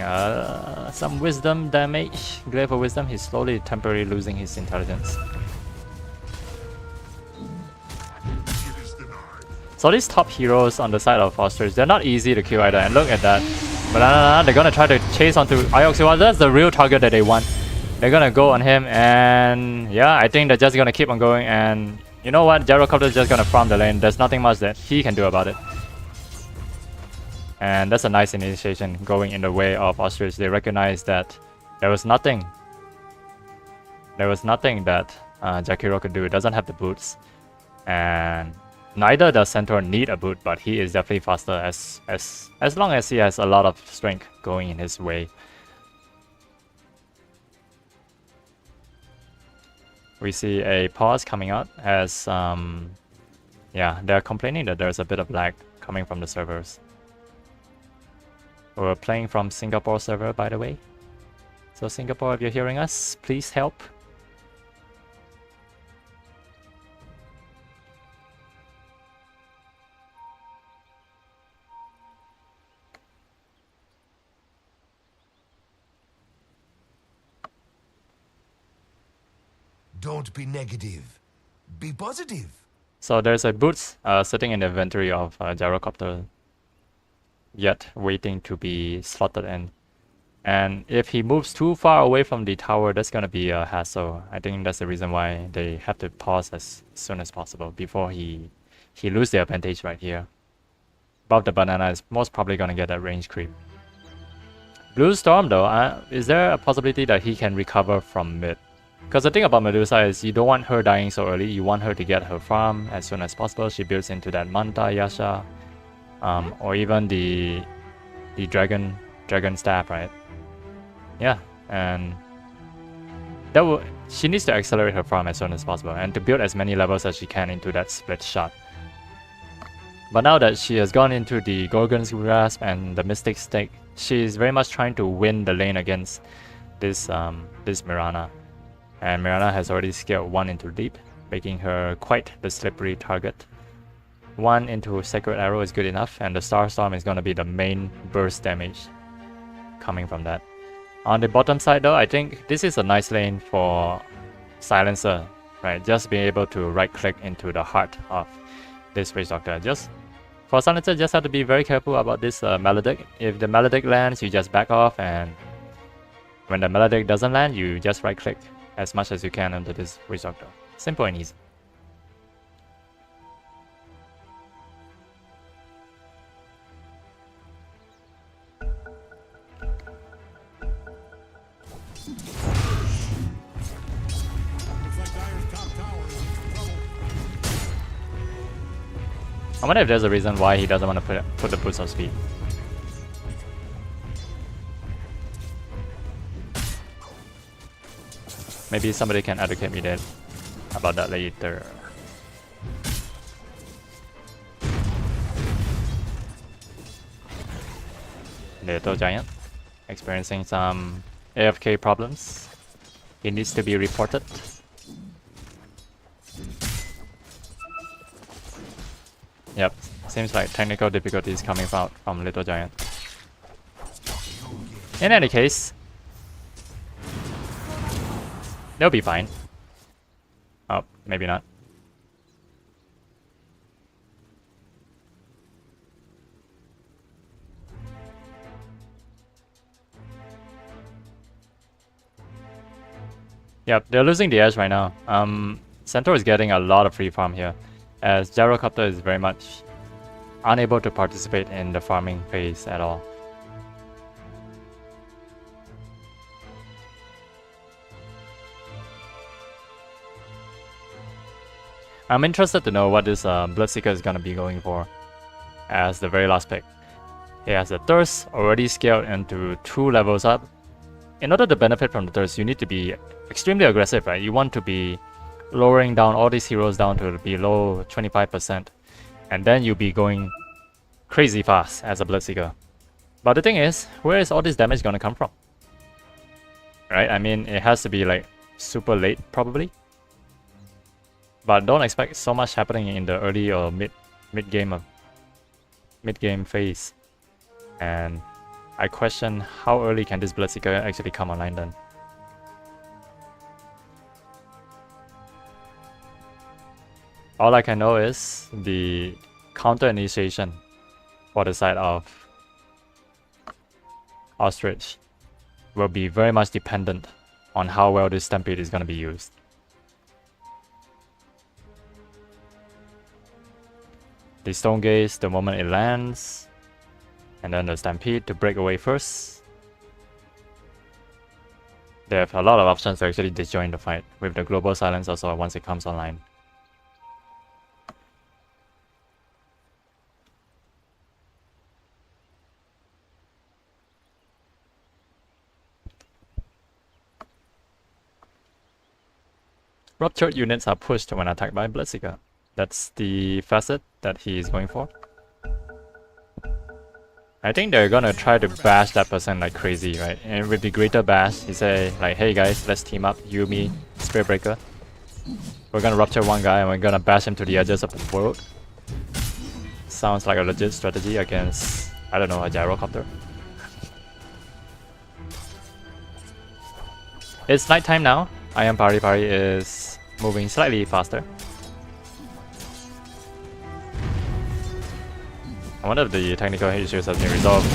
some wisdom damage. Glaive of Wisdom, he's slowly temporarily losing his intelligence. So these top heroes on the side of Ostrich, they're not easy to kill either, and look at that. But they're gonna try to chase onto Ioxiwa. That's the real target that they want. They're gonna go on him, and yeah, I think they're just gonna keep on going, and you know what? Gyrocopter is just gonna farm the lane. There's nothing much that he can do about it. And that's a nice initiation going in the way of Ostrich. They recognize that there was nothing that Jakiro could do. It doesn't have the boots, and neither does Centaur need a boot, but he is definitely faster as long as he has a lot of strength going in his way. We see a pause coming out as yeah, they're complaining that there's a bit of lag coming from the servers. We're playing from Singapore server, by the way. So Singapore, if you're hearing us, please help. Don't be negative. Be positive. So there's a boots sitting in the inventory of Gyrocopter, yet waiting to be slotted in. And if he moves too far away from the tower, that's gonna be a hassle. I think that's the reason why they have to pause as soon as possible before he loses the advantage right here. Above the banana is most probably gonna get that range creep. Blue Storm though, is there a possibility that he can recover from mid? Because the thing about Medusa is you don't want her dying so early. You want her to get her farm as soon as possible. She builds into that Manta, Yasha, or even the dragon staff, right? Yeah, and that she needs to accelerate her farm as soon as possible and to build as many levels as she can into that split shot. But now that she has gone into the Gorgon's Grasp and the Mystic Stake, she is very much trying to win the lane against this Mirana. And Mirana has already scaled 1 into Leap, making her quite the slippery target. 1 into Sacred Arrow is good enough, and the Star Storm is going to be the main burst damage coming from that. On the bottom side though, I think this is a nice lane for Silencer, right? Just being able to right click into the heart of this Witch Doctor. Just for Silencer, just have to be very careful about this Maledict. If the Maledict lands, you just back off, and when the Maledict doesn't land, you just right click as much as you can under this Witch Doctor. Simple and easy. I wonder if there's a reason why he doesn't want to put the boost on speed. Maybe somebody can educate me there about that later. Little Giant experiencing some AFK problems. He needs to be reported. Yep, seems like technical difficulties coming out from Little Giant. In any case, they'll be fine. Oh, maybe not. Yep, they're losing the edge right now. Centaur is getting a lot of free farm here, as Gyrocopter is very much unable to participate in the farming phase at all. I'm interested to know what this Bloodseeker is gonna be going for as the very last pick. He has the Thirst already scaled into 2 levels up. In order to benefit from the Thirst, you need to be extremely aggressive, right? You want to be lowering down all these heroes down to below 25%. And then you'll be going crazy fast as a Bloodseeker. But the thing is, where is all this damage gonna come from? Right? I mean, it has to be like super late, probably. But don't expect so much happening in the early or mid game phase. And I question how early can this Bloodseeker actually come online then. All I can know is the counter initiation for the side of Ostrich will be very much dependent on how well this Stampede is going to be used. The Stone Gaze the moment it lands, and then the Stampede to break away first. They have a lot of options to actually disjoin the fight, with the Global Silence also once it comes online. Ruptured units are pushed when attacked by Bloodseeker. That's the facet that he is going for. I think they're gonna try to bash that person like crazy, right? And with the greater bash, he say like, hey guys, let's team up, you, me, Spirit Breaker. We're gonna rupture one guy and we're gonna bash him to the edges of the world. Sounds like a legit strategy against, I don't know, a gyrocopter. It's nighttime now. I am Pari is moving slightly faster. I wonder if the technical issues has been resolved.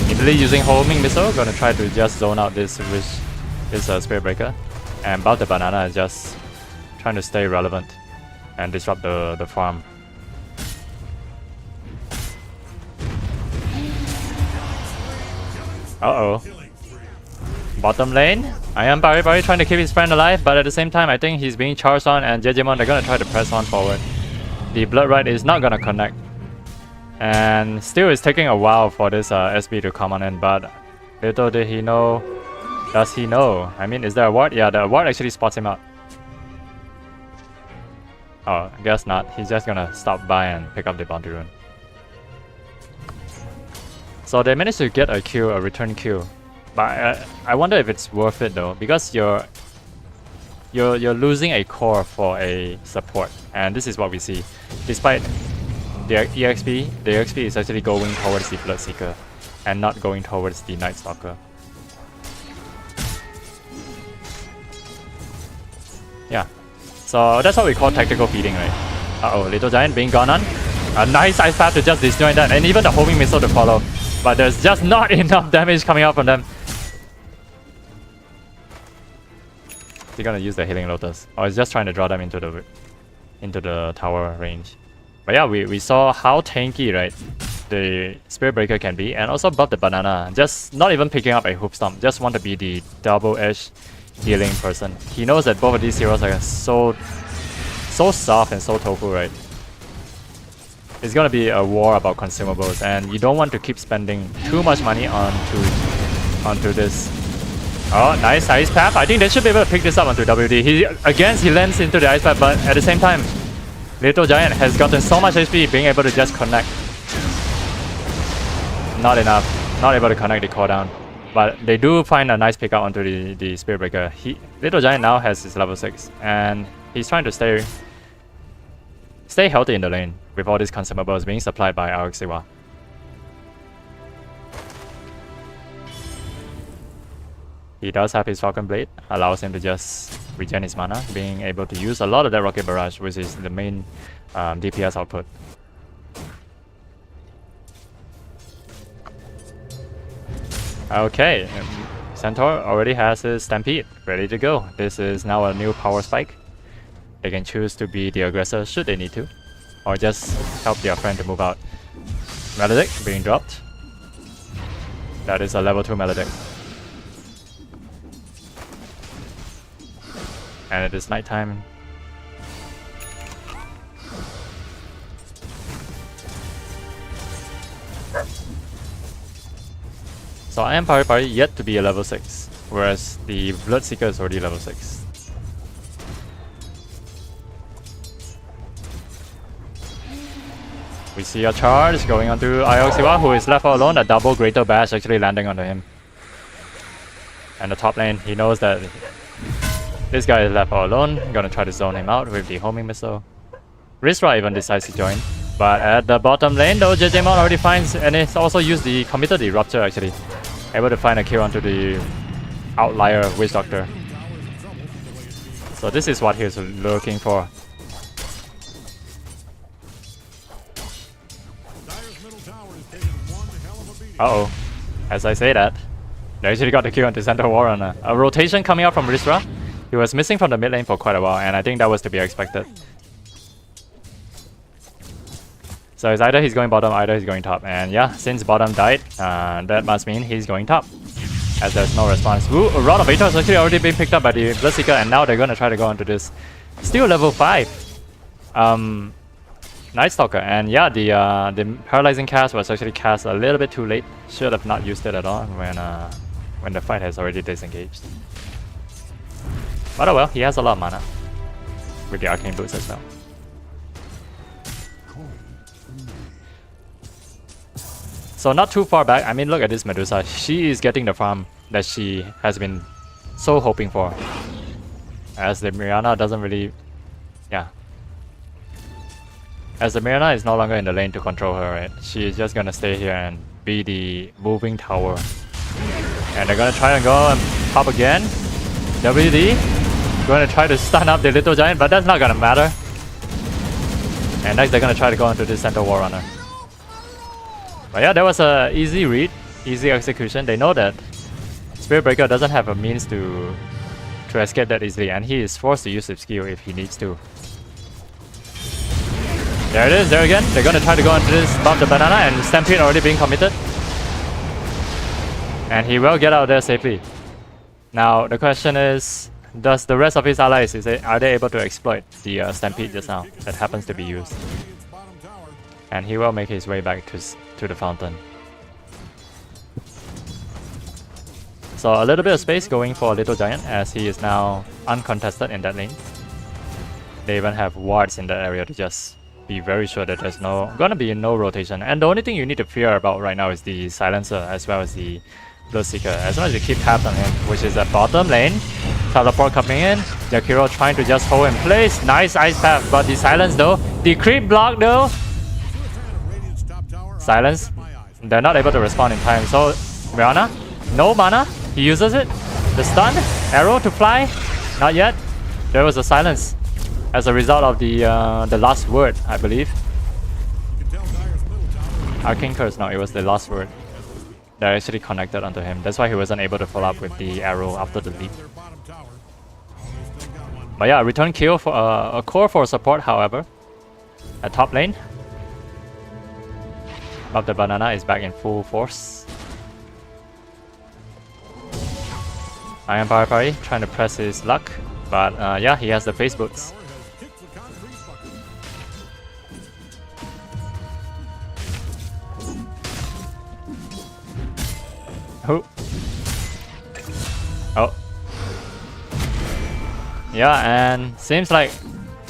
Immediately using homing missile, gonna try to just zone out this Spirit Breaker, and Bout the Banana is just trying to stay relevant and disrupt the farm. Uh-oh. Bottom lane, I am Pari trying to keep his friend alive, but at the same time I think he's being charged on, and Jejimon, they're gonna try to press on forward. The Blood Rite is not gonna connect. And still it's taking a while for this SB to come on in, but little did he know, does he know? I mean, is there a ward? Yeah, the ward actually spots him out. Oh, I guess not. He's just gonna stop by and pick up the bounty rune. So they managed to get a kill, a return kill. But I wonder if it's worth it though, because you're losing a core for a support, and this is what we see. Despite the EXP is actually going towards the Bloodseeker and not going towards the Night Stalker. Yeah, so that's what we call tactical feeding, right? Uh-oh, Little Giant being gone on. A nice ice path to just disjoin that, and even the homing missile to follow. But there's just not enough damage coming out from them. They're gonna use the Healing Lotus, or it's just trying to draw them into the tower range. But yeah, we saw how tanky, right, the Spirit Breaker can be, and also Bout the Banana. Just not even picking up a Hoop Stomp, just want to be the double-edged healing person. He knows that both of these heroes are so soft and so tofu, right? It's gonna be a war about consumables, and you don't want to keep spending too much money onto this. Oh, nice ice path. I think they should be able to pick this up onto WD. He lands into the ice path, but at the same time, Little Giant has gotten so much HP being able to just connect. Not enough. Not able to connect the core down. But they do find a nice pickup onto the Spirit Breaker. Little Giant now has his level 6, and he's trying to stay healthy in the lane with all these consumables being supplied by Aoxiwa. He does have his Falcon Blade, allows him to just regen his mana, being able to use a lot of that Rocket Barrage, which is the main DPS output. Okay, Centaur already has his Stampede ready to go. This is now a new power spike. They can choose to be the aggressor should they need to, or just help their friend to move out. Maledict being dropped. That is a level 2 Maledict. And it is nighttime. So I am Pari yet to be a level 6, whereas the Bloodseeker is already level 6. We see a charge going onto Ioxiwa, who is left all alone. A double Greater Bash actually landing onto him. And the top lane, he knows that this guy is left all alone. Gonna try to zone him out with the homing missile. Risra even decides to join. But at the bottom lane though, JJMon already finds, and it's also used the committed the Rupture actually. Able to find a kill onto the outlier Witch Doctor. So this is what he's looking for. Uh-oh. As I say that, they actually got the kill onto Centaur Warrunner. A rotation coming out from Risra. He was missing from the mid lane for quite a while, and I think that was to be expected. So it's either he's going bottom, either he's going top. And yeah, since bottom died, that must mean he's going top, as there's no response. Ooh, a Rod of Aether has actually already been picked up by the Bloodseeker, and now they're gonna try to go into this. Still level 5. Night Stalker, and yeah, the paralyzing cast was actually cast a little bit too late. Should have not used it at all when the fight has already disengaged. But oh well, he has a lot of mana with the arcane boots as well. So not too far back. I mean, look at this Medusa. She is getting the farm that she has been so hoping for, as the Mirana doesn't really, yeah. As the Mirana is no longer in the lane to control her, right? She is just gonna stay here and be the moving tower. And they're gonna try and go and pop again. WD gonna try to stun up the Little Giant, but that's not gonna matter. And next they're gonna try to go into the Centaur Warrunner. But yeah, that was a easy read, easy execution. They know that Spirit Breaker doesn't have a means to escape that easily, and he is forced to use his skill if he needs to. There it is, there again. They're gonna try to go into this above the banana, and Stampede already being committed. And he will get out of there safely. Now the question is, does the rest of his allies, are they able to exploit the Stampede just now that happens to be used? And he will make his way back to the fountain. So a little bit of space going for Little Giant, as he is now uncontested in that lane. They even have wards in that area to just be very sure that there's gonna be no rotation. And the only thing you need to fear about right now is the Silencer as well as the Bloodseeker. As long as you keep tabs on him, which is at bottom lane. Teleport coming in. Jakiro trying to just hold in place. Nice ice path, but the silence though. The creep block though. Silence. They're not able to respond in time. So Mirana, no mana. He uses it. The stun, arrow to fly. Not yet. There was a silence as a result of the last word, I believe. Arcane Curse, no, it was the last word that actually connected onto him. That's why he wasn't able to follow up with the arrow after the leap. But yeah, return kill for a core for support, however. At top lane. But the banana is back in full force. Iron Pari trying to press his luck. But yeah, he has the face boots. Oh. Yeah, and seems like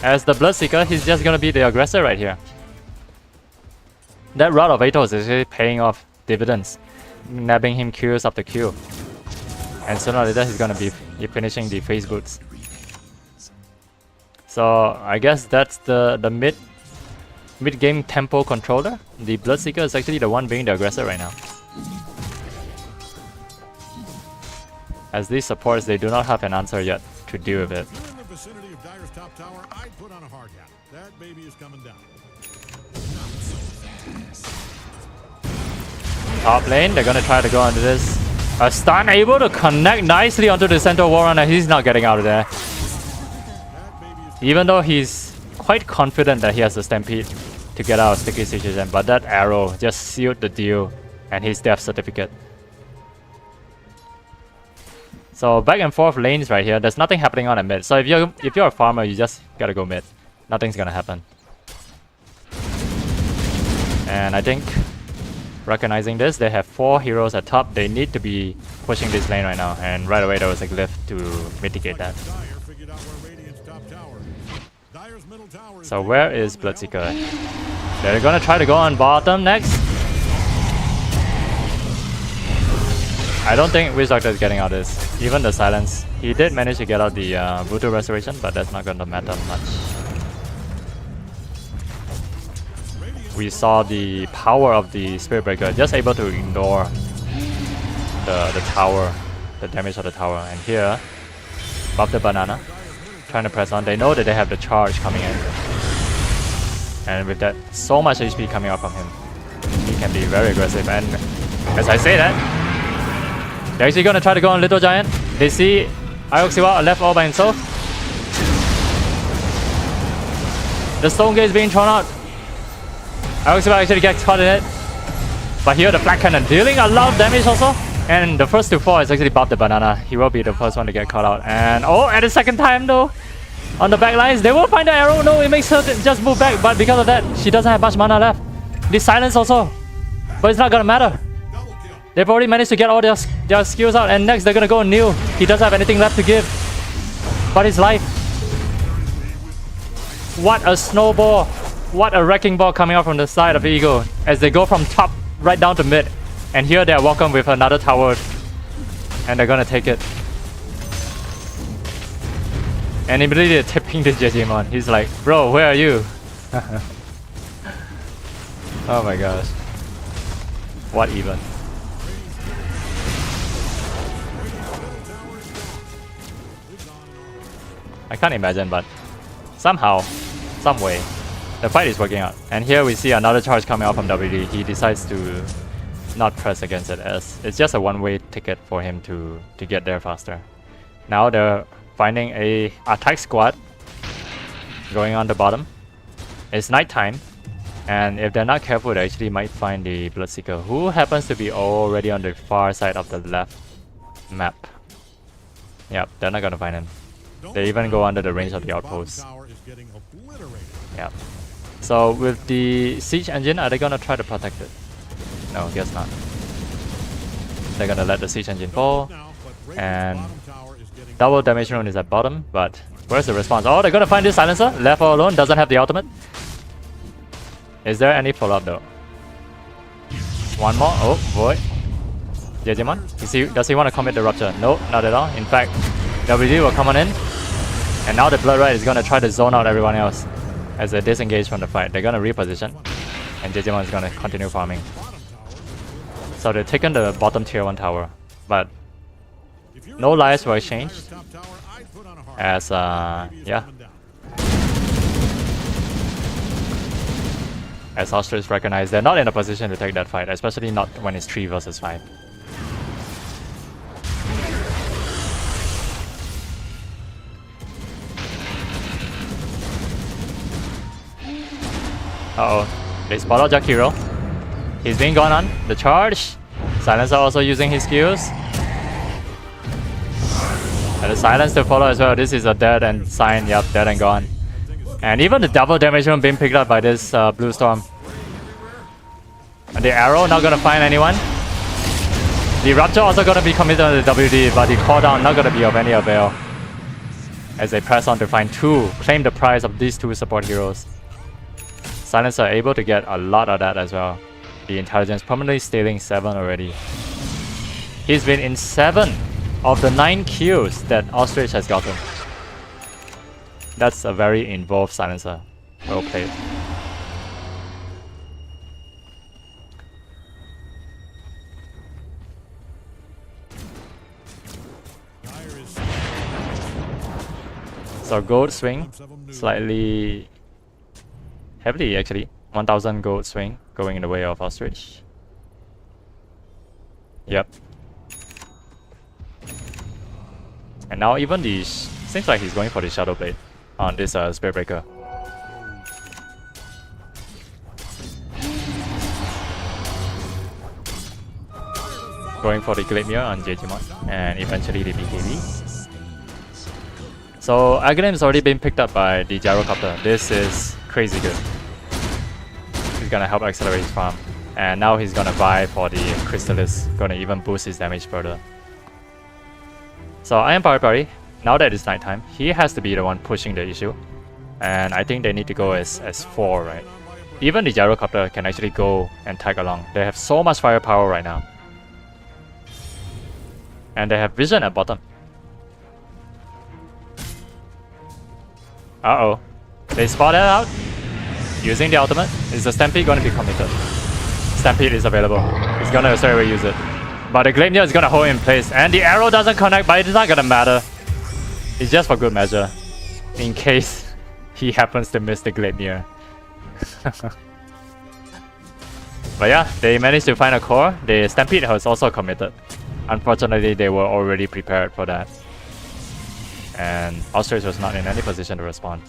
as the Bloodseeker, he's just gonna be the aggressor right here. That Rod of Aether is actually paying off dividends, nabbing him kills after kill. And sooner or later he's gonna be finishing the face boots. So I guess that's the mid game tempo controller. The Bloodseeker is actually the one being the aggressor right now. As these supports, they do not have an answer yet to deal with it. In the vicinity of Dire's top tower, I'd put on a hard hat. That baby is coming down. Top lane, they're gonna try to go onto this. A stun able to connect nicely onto the Centaur Warrunner. He's not getting out of there. Even though he's quite confident that he has the Stampede to get out of sticky situation, but that arrow just sealed the deal and his death certificate. So back and forth lanes right here. There's nothing happening on a mid. So if you're a farmer, you just gotta go mid. Nothing's gonna happen. And I think Recognizing this, they have 4 heroes at top. They need to be pushing this lane right now, and right away there was a glyph to mitigate that. Dire figured out where Radiant's top tower is. Dire's middle tower is So where is Bloodseeker? They're gonna try to go on bottom next. I don't think Witch Doctor is getting out this. Even the silence. He did manage to get out the Voodoo Restoration, but that's not gonna matter much. We saw the power of the Spirit Breaker, just able to ignore the tower, the damage of the tower. And here, buff the banana, trying to press on. They know that they have the charge coming in. And with that, so much HP coming out from him, he can be very aggressive. And as I say that, they're actually gonna try to go on Little Giant. They see Ioxiwa left all by himself. The Stone Gate is being thrown out. Ioxiwa actually gets caught in it. But here the Black Cannon dealing a lot of damage also. And the first to fall is actually Bob the Banana. He will be the first one to get caught out. And oh, at the second time though, on the back lines, they will find the arrow. No, it makes her just move back. But because of that, she doesn't have much mana left. The silence also. But it's not gonna matter. They've already managed to get all their skills out. And next they're gonna go on Neil. He doesn't have anything left to give. But his life. What a snowball. What a wrecking ball coming out from the side of Eagle as they go from top right down to mid. And here they're welcome with another tower. And they're gonna take it. And immediately they're tipping this Jejimon. He's like, bro, where are you? Oh my gosh. What even? I can't imagine, but somehow, some way, the fight is working out. And here we see another charge coming out from WD. He decides to not press against it as it's just a one-way ticket for him to get there faster. Now they're finding a attack squad going on the bottom. It's nighttime, and if they're not careful, they actually might find the Bloodseeker, who happens to be already on the far side of the left map. Yep, they're not gonna find him. They even go under the range of the outpost. Yep. So with the siege engine, are they gonna try to protect it? No, guess not. They're gonna let the siege engine fall, and double damage rune is at bottom. But where's the response? Oh, they're gonna find this silencer. Left all alone, doesn't have the ultimate. Is there any follow-up though? One more. Oh boy. Jejimon, does he want to commit the rupture? No, not at all. In fact, WD will come on in, and now the Blood Rite is gonna try to zone out everyone else as they disengage from the fight. They're gonna reposition, and Jejimon is gonna continue farming. So they've taken the bottom tier 1 tower, but no lives were exchanged. As yeah, as Ostrich recognized, they're not in a position to take that fight, especially not when it's 3 versus 5. Uh-oh, they spot out Jakiro. He's being gone on. The charge. Silencer also using his skills. And the silence to follow as well. This is a dead end sign. Yep, dead and gone. And even the double damage room being picked up by this blue storm. And the arrow not gonna find anyone. The rupture also gonna be committed on the WD, but the call down not gonna be of any avail. As they press on to find 2, claim the prize of these 2 support heroes. Silencer able to get a lot of that as well. The intelligence permanently stealing 7 already. He's been in 7 of the 9 kills that Ostrich has gotten. That's a very involved silencer. Well played. So gold swing, slightly heavily actually. 1000 gold swing going in the way of Ostrich. Yep. And now even the seems like he's going for the Shadow Blade on this Spirit Breaker. Going for the Glamir on Jejimon and eventually the BKB. So Aghanim's already been picked up by the Gyrocopter. This is crazy good. He's gonna help accelerate his farm. And now he's gonna buy for the Chrysalis, gonna even boost his damage further. So Iron Parry, now that it's nighttime, he has to be the one pushing the issue. And I think they need to go as 4, right? Even the gyrocopter can actually go and tag along. They have so much firepower right now. And they have vision at bottom. Uh-oh. They spot it out. Using the ultimate. Is the Stampede going to be committed? Stampede is available. He's going to straight away use it. But the Gleipnir is going to hold in place. And the arrow doesn't connect, but it's not going to matter. It's just for good measure. In case he happens to miss the Gleipnir. But yeah, they managed to find a core. The Stampede was also committed. Unfortunately, they were already prepared for that. And Ostrich was not in any position to respond.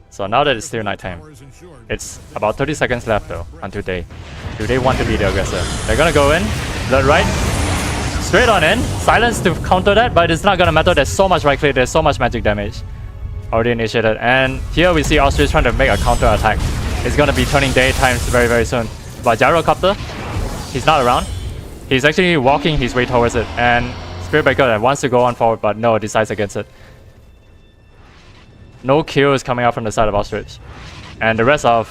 So now that it's still nighttime, it's about 30 seconds left though, until day. Do they want to be the aggressor? They're gonna go in, blood right, straight on in, silence to counter that, but it's not gonna matter, there's so much right click, there's so much magic damage. Already initiated, and here we see Ostrich trying to make a counter attack. It's gonna be turning daytime very, very soon. But Gyrocopter, he's not around. He's actually walking his way towards it, and Spirit Breaker wants to go on forward, but no, decides against it. No kills coming out from the side of Ostrich. And the rest of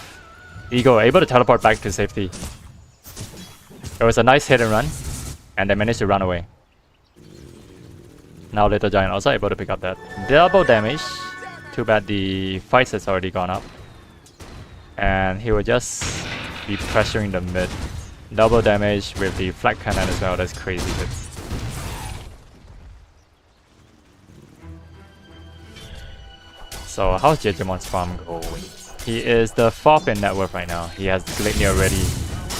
Eagle able to teleport back to safety. It was a nice hit and run, and they managed to run away. Now Little Giant also able to pick up that double damage. Too bad the fight has already gone up. And he will just be pressuring the mid. Double damage with the flag cannon as well, that's crazy hits. So how's Jejemon's farm going? He is the 4th in net worth right now. He has Gleipnir already.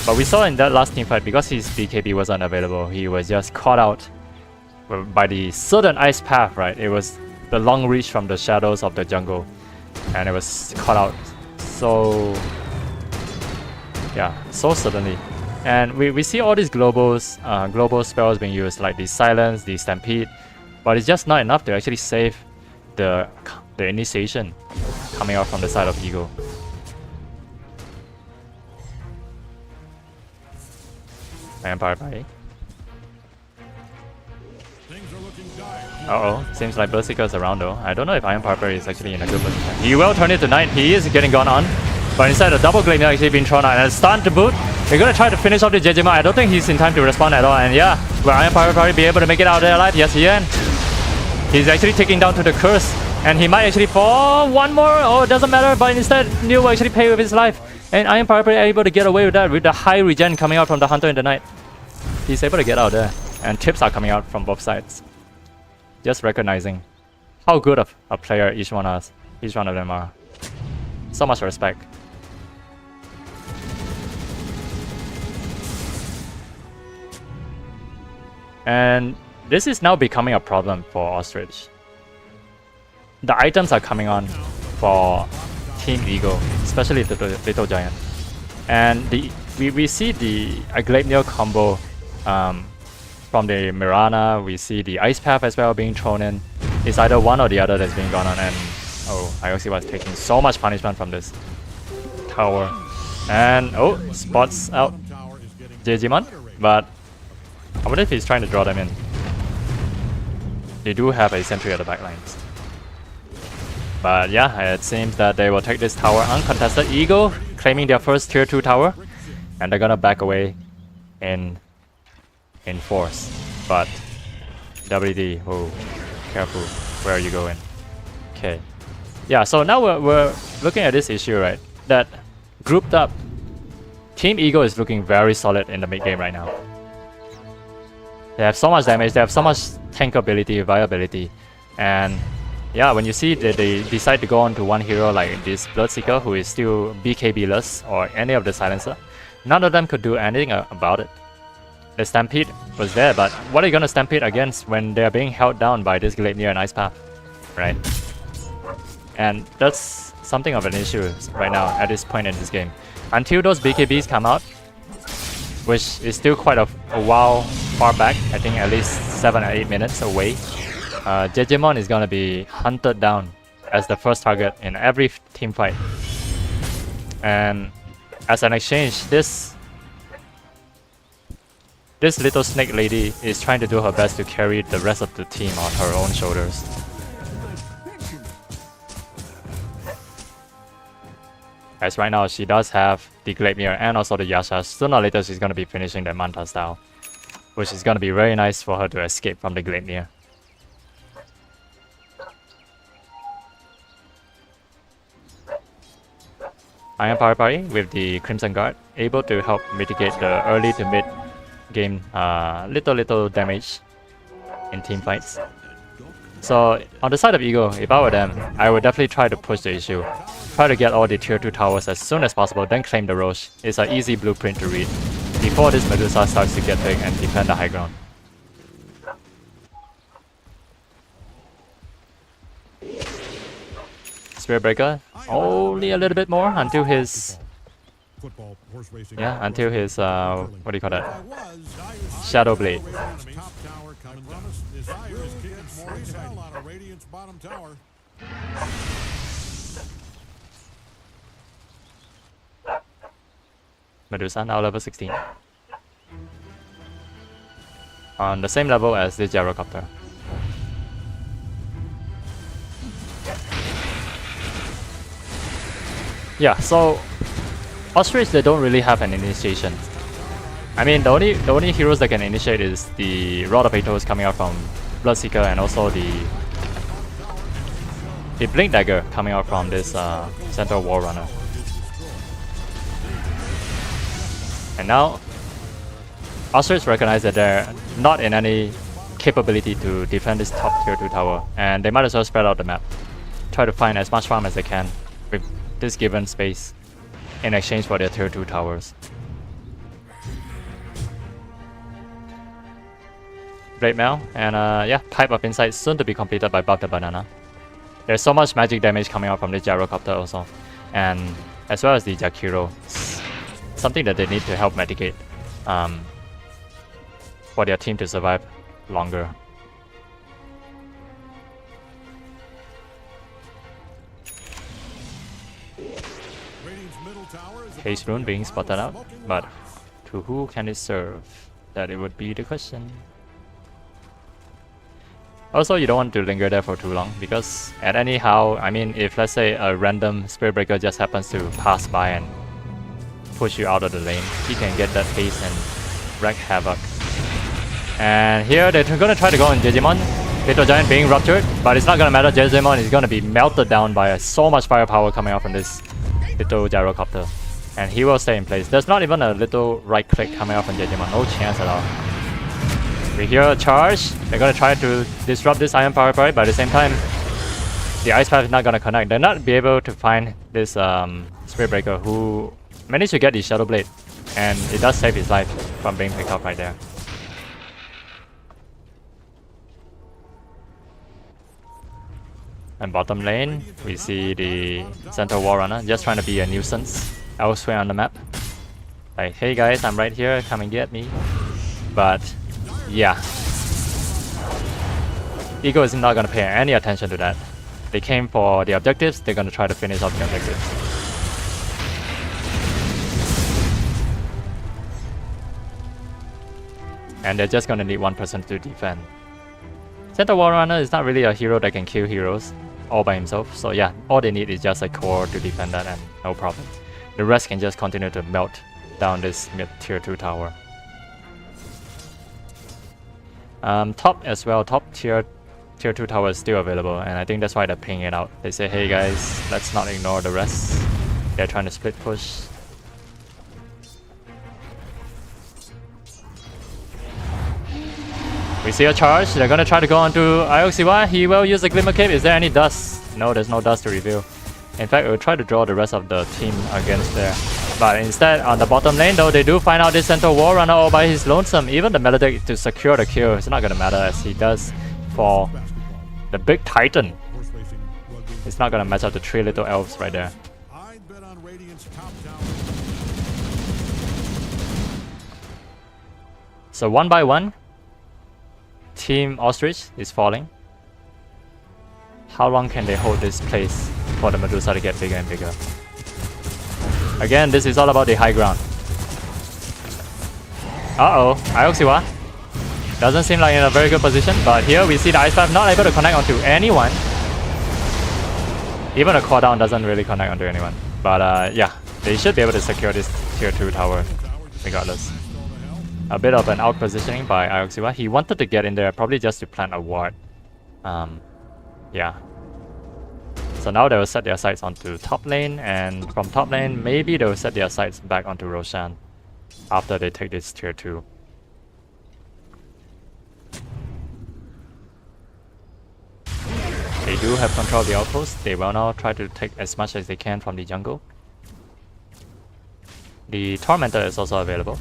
But we saw in that last team fight, because his BKB was unavailable, he was just caught out by the sudden ice path, right? It was the long reach from the shadows of the jungle. And it was caught out so... yeah, so suddenly. And we see all these global spells being used, like the Silence, the Stampede. But it's just not enough to actually save the initiation coming out from the side of Eagle. Vampire Bite. Uh-oh, seems like Berserker's around though. I don't know if Iron Piper is actually in a good position. He will turn it to night. He is getting gone on. But instead, a double Gleipnir actually being thrown out and a stun to boot. They're gonna try to finish off the Jejima. I don't think he's in time to respond at all. And yeah, will Iron Piper be able to make it out there alive? Yes, he can. He's actually taking down to the curse. And he might actually fall one more. Oh, it doesn't matter. But instead, Neil will actually pay with his life. And Iron Piper able to get away with that with the high regen coming out from the Hunter in the night. He's able to get out there. And tips are coming out from both sides. Just recognizing how good of a player each one of them are. So much respect. And this is now becoming a problem for Ostrich. The items are coming on for Team Eagle, especially the Little Giant. And we see the Gleipnir combo from the Mirana. We see the Ice Path as well being thrown in. It's either one or the other that's being gone on. And oh, Ioxi was taking so much punishment from this tower. And oh, spots out Jejimon, but I wonder if he's trying to draw them in. They do have a sentry at the back lines. But yeah, it seems that they will take this tower uncontested. Eagle claiming their first tier 2 tower. And they're gonna back away in force. But WD, oh, careful. Where are you going? Okay. Yeah, so now we're looking at this issue, right? That grouped up Team Eagle is looking very solid in the mid game right now. They have so much damage, they have so much tankability, viability, and yeah, when you see that they decide to go on to one hero like this Bloodseeker who is still BKB-less or any of the Silencer, none of them could do anything about it. The Stampede was there, but what are you gonna Stampede against when they're being held down by this Gleipnir and Ice Path, right? And that's something of an issue right now at this point in this game. Until those BKBs come out, which is still quite a while far back, I think at least 7 or 8 minutes away. Jejimon is gonna be hunted down as the first target in every team fight. And as an exchange, this little snake lady is trying to do her best to carry the rest of the team on her own shoulders. As right now, she does have the Gleipnir and also the Yasha. Sooner or later, she's gonna be finishing the Manta style, which is gonna be very nice for her to escape from the Gleipnir. Iron Power Party with the Crimson Guard, able to help mitigate the early to mid game little damage in team fights. So on the side of Ego, if I were them, I would definitely try to push the issue. Try to get all the tier 2 towers as soon as possible, then claim the Roche. It's an easy blueprint to read before this Medusa starts to get big and defend the high ground. Spirit Breaker, only a little bit more until his until his what do you call that? Shadow Blade. Medusa now level 16. On the same level as the Gyrocopter. Yeah, so Ostrich, they don't really have an initiation. I mean, the only heroes that can initiate is the Rod of Atos coming out from Bloodseeker, and also the Blink Dagger coming out from this Central War Runner. And now Ostrich recognize that they're not in any capability to defend this top tier 2 tower, and they might as well spread out the map. Try to find as much farm as they can with this given space in exchange for their tier 2 towers. Blade Mail and yeah, Pipe of Insight soon to be completed by Buff the Banana. There's so much magic damage coming out from the Gyrocopter also, and as well as the Jakiro. Something that they need to help mitigate for their team to survive longer. Haste Rune being spotted out, but to who can it serve? That it would be the question. Also, you don't want to linger there for too long, because at anyhow, I mean, if let's say a random Spirit Breaker just happens to pass by and push you out of the lane, he can get that haste and wreak havoc. And here they're gonna try to go on Jejimon. Little Giant being ruptured, but it's not gonna matter. Jejimon is gonna be melted down by so much firepower coming out from this little Gyrocopter, and he will stay in place. There's not even a little right click coming out from Jejimon, no chance at all. We hear a charge. They're gonna try to disrupt this Iron Power Party, but at the same time, the Ice Path is not gonna connect. They're not be able to find this Spirit Breaker, who managed to get the Shadow Blade, and it does save his life from being picked up right there. And bottom lane, we see the Center War Runner just trying to be a nuisance elsewhere on the map. Like, hey guys, I'm right here, come and get me. But yeah, Ego is not gonna pay any attention to that. They came for the objectives, they're gonna try to finish off the objectives. And they're just gonna need one person to defend. Center War Runner is not really a hero that can kill heroes all by himself, so yeah, all they need is just a core to defend that, and no problem. The rest can just continue to melt down this mid tier 2 tower. Top as well, top tier 2 tower is still available, and I think that's why they're pinging it out. They say, hey guys, let's not ignore the rest. They're trying to split push. We see a charge. They're gonna try to go onto Ioxiwa. He will use the Glimmer Cape. Is there any dust? No, there's no dust to reveal. In fact, we'll try to draw the rest of the team against there. But instead, on the bottom lane though, they do find out this Center War Runner all by his lonesome. Even the Melodic to secure the kill, it's not gonna matter, as he does for the big Titan. It's not gonna match up the 3 little elves right there. So one by one, Team Ostrich is falling. how long can they hold this place for the Medusa to get bigger and bigger. Again, this is all about the high ground. Uh-oh, Ioxiwa doesn't seem like in a very good position, but here we see the Ice Path not able to connect onto anyone. Even a core down doesn't really connect onto anyone. But yeah, they should be able to secure this tier 2 tower regardless. A bit of an out positioning by Ioxiwa. He wanted to get in there probably just to plant a ward. Yeah. So now they will set their sights onto top lane, and from top lane maybe they will set their sights back onto Roshan after they take this tier 2. They do have control of the outpost. They will now try to take as much as they can from the jungle. The Tormentor is also available.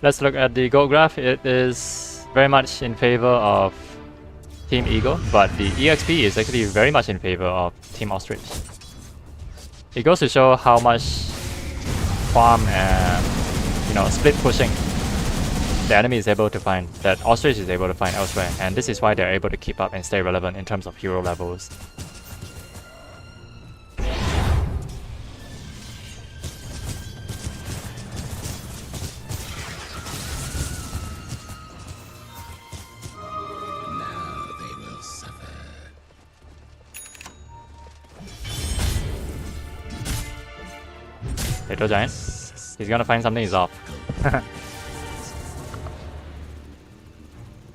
Let's look at the gold graph. It is very much in favor of Team Eagle, but the EXP is actually very much in favor of Team Ostrich. It goes to show how much farm and split pushing the enemy is able to find, that Ostrich is able to find elsewhere, and this is why they're able to keep up and stay relevant in terms of hero levels. Little Giant. He's gonna find something is off.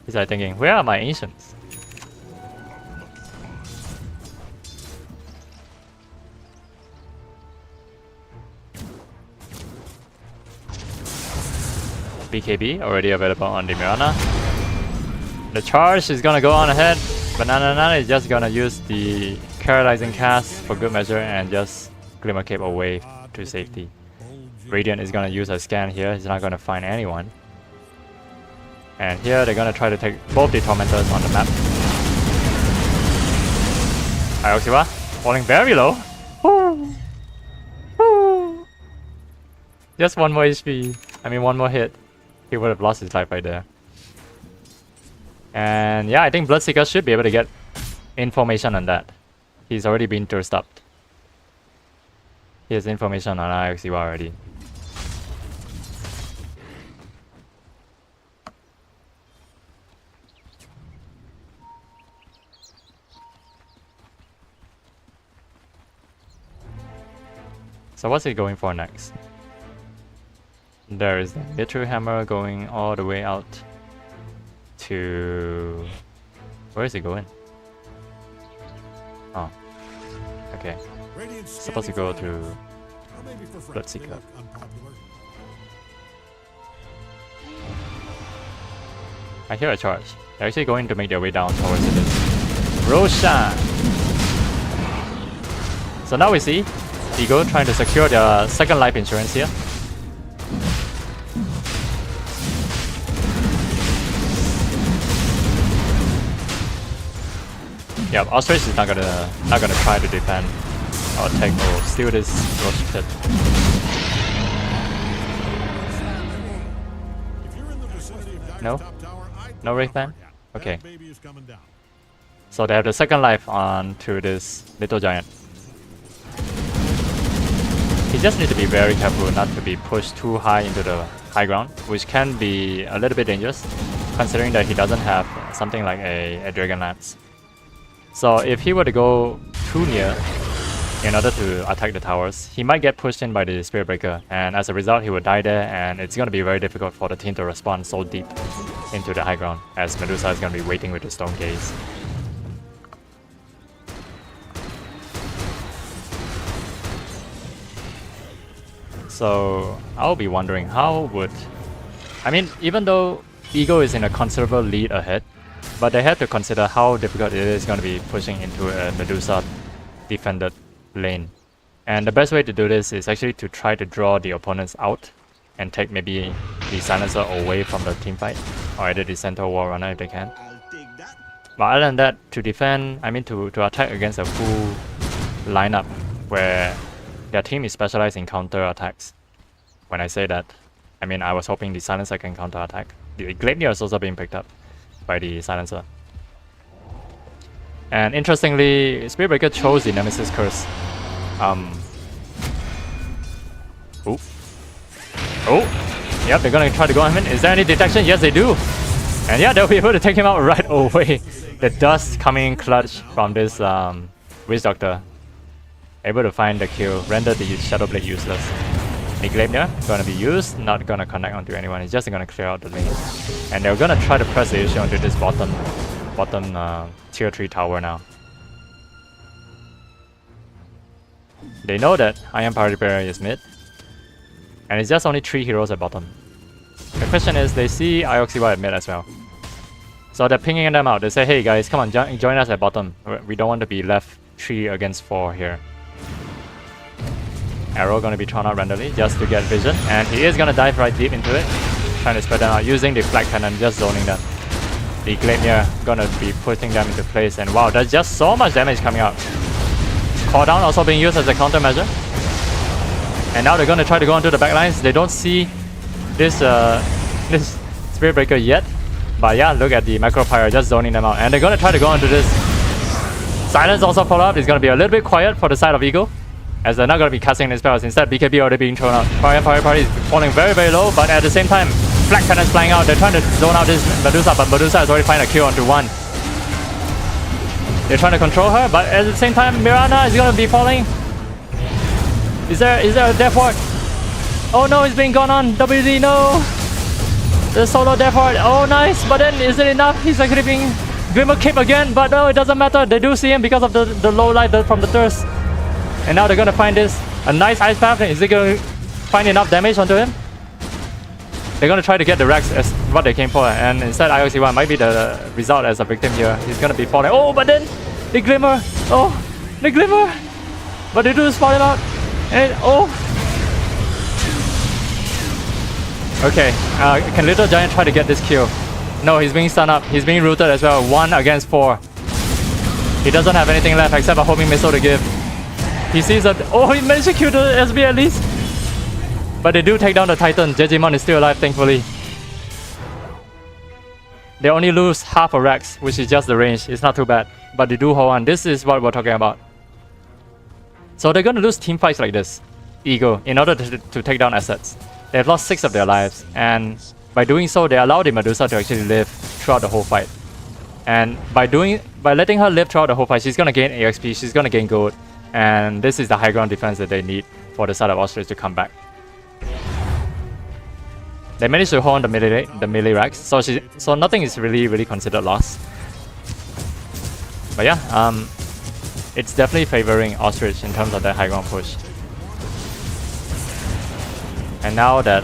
He's like thinking, where are my ancients? BKB already available on the Mirana. The charge is gonna go on ahead. Banana is just gonna use the paralyzing cast for good measure and just Glimmer Cape away to safety. Radiant is gonna use a scan here. He's not gonna find anyone. And here they're gonna try to take both the Tormentors on the map. Ioxiwa falling very low. Woo. Woo. Just one more HP. I mean, one more hit. He would have lost his life right there. And yeah, I think Bloodseeker should be able to get information on that. He's already been thirst up. He has information on Ioxiwa already. So what's he going for next? There is the Mithril Hammer going all the way out to... Where is he going? Oh, okay. Supposed to go to Bloodseeker. I hear a charge. They're actually going to make their way down towards this. Roshan! So now we see Eagle trying to secure their second life insurance here. Yeah, Ostrich is not gonna try to defend or take or steal this Rosh Pit. No? No Wraith Band? Okay. So they have the second life on to this Little Giant. He just needs to be very careful not to be pushed too high into the high ground, which can be a little bit dangerous, considering that he doesn't have something like a Dragon Lance. So if he were to go too near in order to attack the towers, he might get pushed in by the Spirit Breaker, and as a result he would die there, and it's going to be very difficult for the team to respond so deep into the high ground, as Medusa is going to be waiting with the Stone Gaze. So I'll be wondering how would... I mean, even though Eagle is in a considerable lead ahead, but they have to consider how difficult it is going to be pushing into a Medusa defended lane. And the best way to do this is actually to try to draw the opponents out and take maybe the Silencer away from the team fight, or either the Centaur War Runner if they can. But other than that, to defend, I mean to attack against a full lineup where Their team is specialized in counter attacks. When I say that, I mean I was hoping the silencer can counter attack. The Gleipnir is also being picked up by the silencer. And interestingly, Spiritbreaker chose the Nemesis Curse. Oh, yep, they're gonna try to go on him. Is there any detection? Yes, they do. And yeah, they'll be able to take him out right away. The dust coming in clutch from this Witch Doctor. Able to find the kill, render the Shadow Blade useless. The Gleipnir gonna be used, not gonna connect onto anyone. It's just gonna clear out the lane. And they're gonna try to press the issue onto this bottom tier 3 tower now. They know that Iron Party Barrier is mid. And it's just only 3 heroes at bottom. The question is, they see Ioxywa at mid as well. So they're pinging them out. They say, hey guys, come on, join us at bottom. We don't want to be left 3 against 4 here. Arrow gonna be thrown out randomly just to get vision. And he is gonna dive right deep into it. Trying to spread them out using the flag cannon, just zoning them. The Gleipnir gonna be putting them into place. And wow, there's just so much damage coming out. Call down also being used as a countermeasure. And now they're gonna try to go onto the backlines. They don't see this Spiritbreaker yet. But yeah, look at the Macro Pyre just zoning them out. And they're gonna try to go onto this. Silence also follow up. It's gonna be a little bit quiet for the side of Eagle, as they're not gonna be casting any spells. Instead, BKB already being thrown out. Fire Party is falling very, very low, but at the same time, flag cannons flying out. They're trying to zone out this Medusa, but Medusa has already found a kill onto one. They're trying to control her, but at the same time, Mirana is gonna be falling. Is there a death ward? Oh no, it's being gone on. WD, no. The solo death ward. Oh nice, but then is it enough? He's actually being Glimmer Cape again, but no, it doesn't matter. They do see him because of the low light from the thirst. And now they're gonna find this a nice ice path. Is it gonna find enough damage onto him? They're gonna try to get the Rex as what they came for, and instead IOC1 might be the result as a victim here. He's gonna be falling. Oh, but then the Glimmer. Oh, the Glimmer. But they do spot him out. And oh. Okay, can Little Giant try to get this kill? No, he's being stunned up. He's being rooted as well. 1 against 4. He doesn't have anything left except a homing missile to give. He sees that. Oh, he managed to kill the SB at least. But they do take down the Titan. Jejimon is still alive, thankfully. They only lose half a Rex, which is just the range. It's not too bad. But they do hold on. This is what we're talking about. So they're going to lose team fights like this, Eagle, in order to take down assets. They've lost 6 of their lives. And by doing so, they allow the Medusa to actually live throughout the whole fight. And by letting her live throughout the whole fight, she's going to gain AXP, she's going to gain gold. And this is the high ground defense that they need for the side of Ostrich to come back. They managed to hold on the melee racks, so nothing is really considered lost. But yeah, it's definitely favoring Ostrich in terms of that high ground push. And now that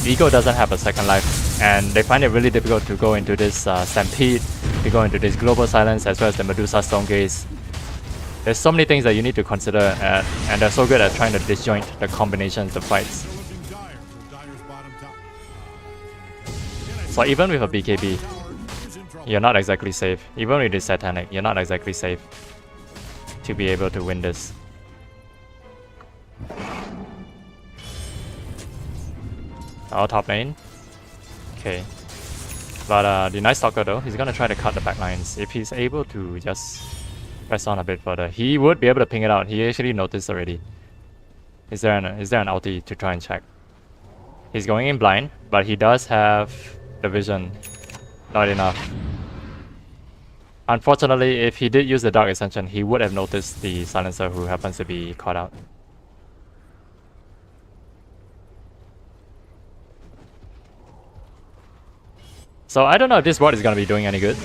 Eagle doesn't have a second life, and they find it really difficult to go into this Stampede, to go into this Global Silence as well as the Medusa Stone Gaze. There's so many things that you need to consider, and they're so good at trying to disjoint the combinations, the fights. So even with a BKB, you're not exactly safe. Even with this Satanic, you're not exactly safe to be able to win this. Our top lane. Okay. But the Night Stalker though, he's gonna try to cut the backlines. If he's able to just press on a bit further, he would be able to ping it out. He actually noticed already. Is there an ulti to try and check? He's going in blind, but he does have the vision. Not enough. Unfortunately, if he did use the Dark Ascension, he would have noticed the Silencer who happens to be caught out. So I don't know if this ward is going to be doing any good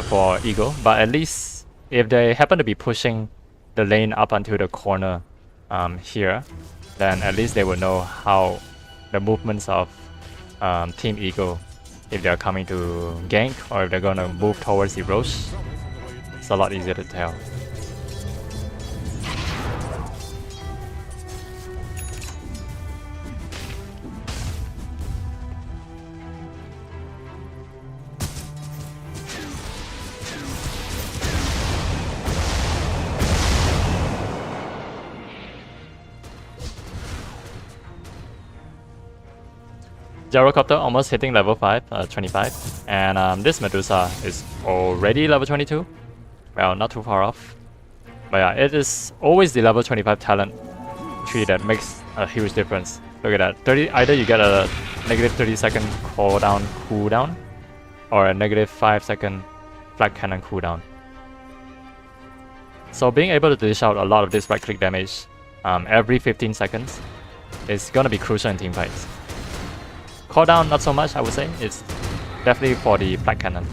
for Eagle, but at least if they happen to be pushing the lane up until the corner here, then at least they will know how the movements of Team Eagle, if they're coming to gank or if they're going to move towards the Roche. It's a lot easier to tell. Gyrocopter almost hitting level 5, 25. And this Medusa is already level 22. Well, not too far off. But yeah, it is always the level 25 talent tree that makes a huge difference. Look at that. Either you get a negative 30-second cooldown, or a negative 5-second flat cannon cooldown. So being able to dish out a lot of this right-click damage every 15 seconds is gonna be crucial in team fights. Cooldown, not so much, I would say. It's definitely for the flat cannon.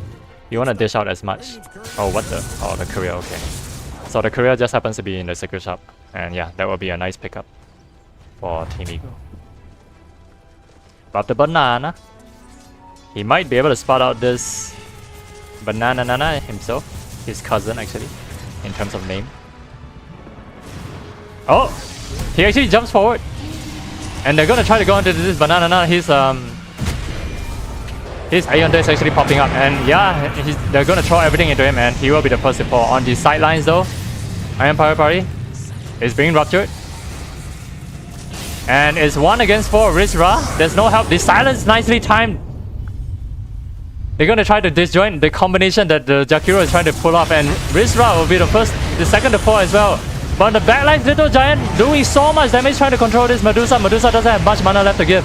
You wanna dish out as much. Oh, what the? Oh, the courier, okay. So the courier just happens to be in the secret shop. And yeah, that will be a nice pickup for Team Eagle. But the banana, he might be able to spot out this Banana himself, his cousin actually, in terms of name. Oh, he actually jumps forward, and they're gonna try to go into this Banana. His Aeon Day is actually popping up, and yeah, they're gonna throw everything into him, and he will be the first to fall. On the sidelines though, Iron Power Party is being ruptured. And it's 1 against 4, Rizra. There's no help. The silence nicely timed. They're gonna try to disjoint the combination that the Jakiro is trying to pull off, and Rizra will be the second to fall as well. But the backline Little Giant doing so much damage trying to control this Medusa. Medusa doesn't have much mana left to give.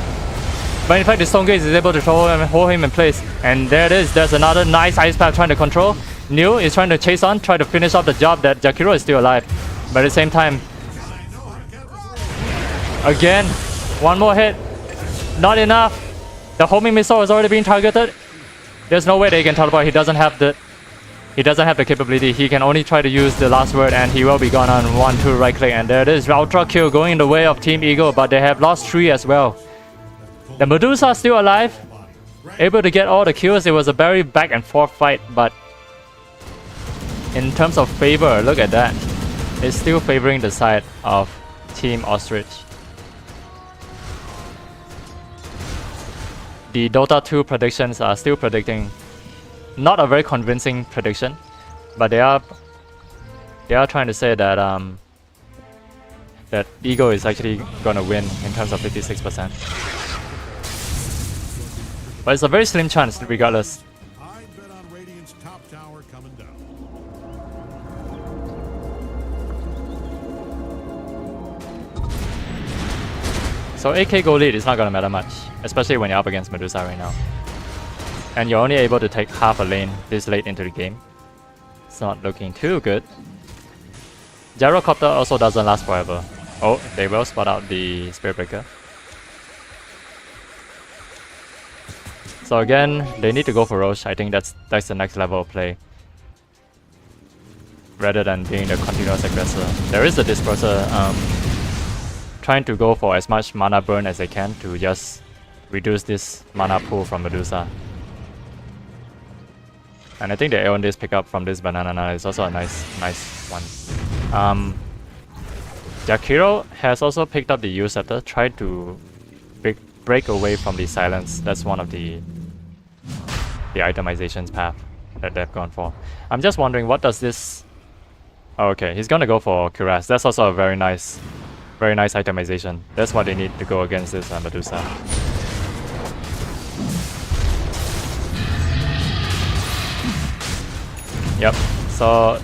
But in fact, the Stone Gaze is able to hold him in place. And there it is. There's another nice Ice Path trying to control. New is trying to chase on, try to finish off the job that Jakiro is still alive. But at the same time, again, one more hit. Not enough. The homing missile has already been targeted. There's no way they can teleport. He doesn't have the capability. He can only try to use the last word, and he will be gone on 1-2 right click. And there it is. Ultra kill going in the way of Team Eagle, but they have lost 3 as well. The Medusa is still alive, able to get all the kills. It was a very back and forth fight, but in terms of favor, look at that. It's still favoring the side of Team Ostrich. The DOTA2 predictions are still predicting not a very convincing prediction, but they are trying to say that that Eagle is actually gonna win in terms of 56%. But it's a very slim chance regardless. I bet on Radiant's top tower coming down. So 8k gold lead is not gonna matter much, especially when you're up against Medusa right now. And you're only able to take half a lane this late into the game. It's not looking too good. Gyrocopter also doesn't last forever. Oh, they will spot out the Spirit Breaker. So again, they need to go for Roche. I think that's the next level of play, rather than being the continuous aggressor. There is a Disperser trying to go for as much mana burn as they can to just reduce this mana pool from Medusa. And I think the Aeon Disc pick up from this Banana is also a nice one. Jakiro has also picked up the U Scepter, tried to break away from the silence. That's one of the itemizations path that they've gone for. I'm just wondering, what does this... Oh, okay, he's gonna go for Cuirass. That's also a very nice itemization. That's what they need to go against this Medusa. Yep, so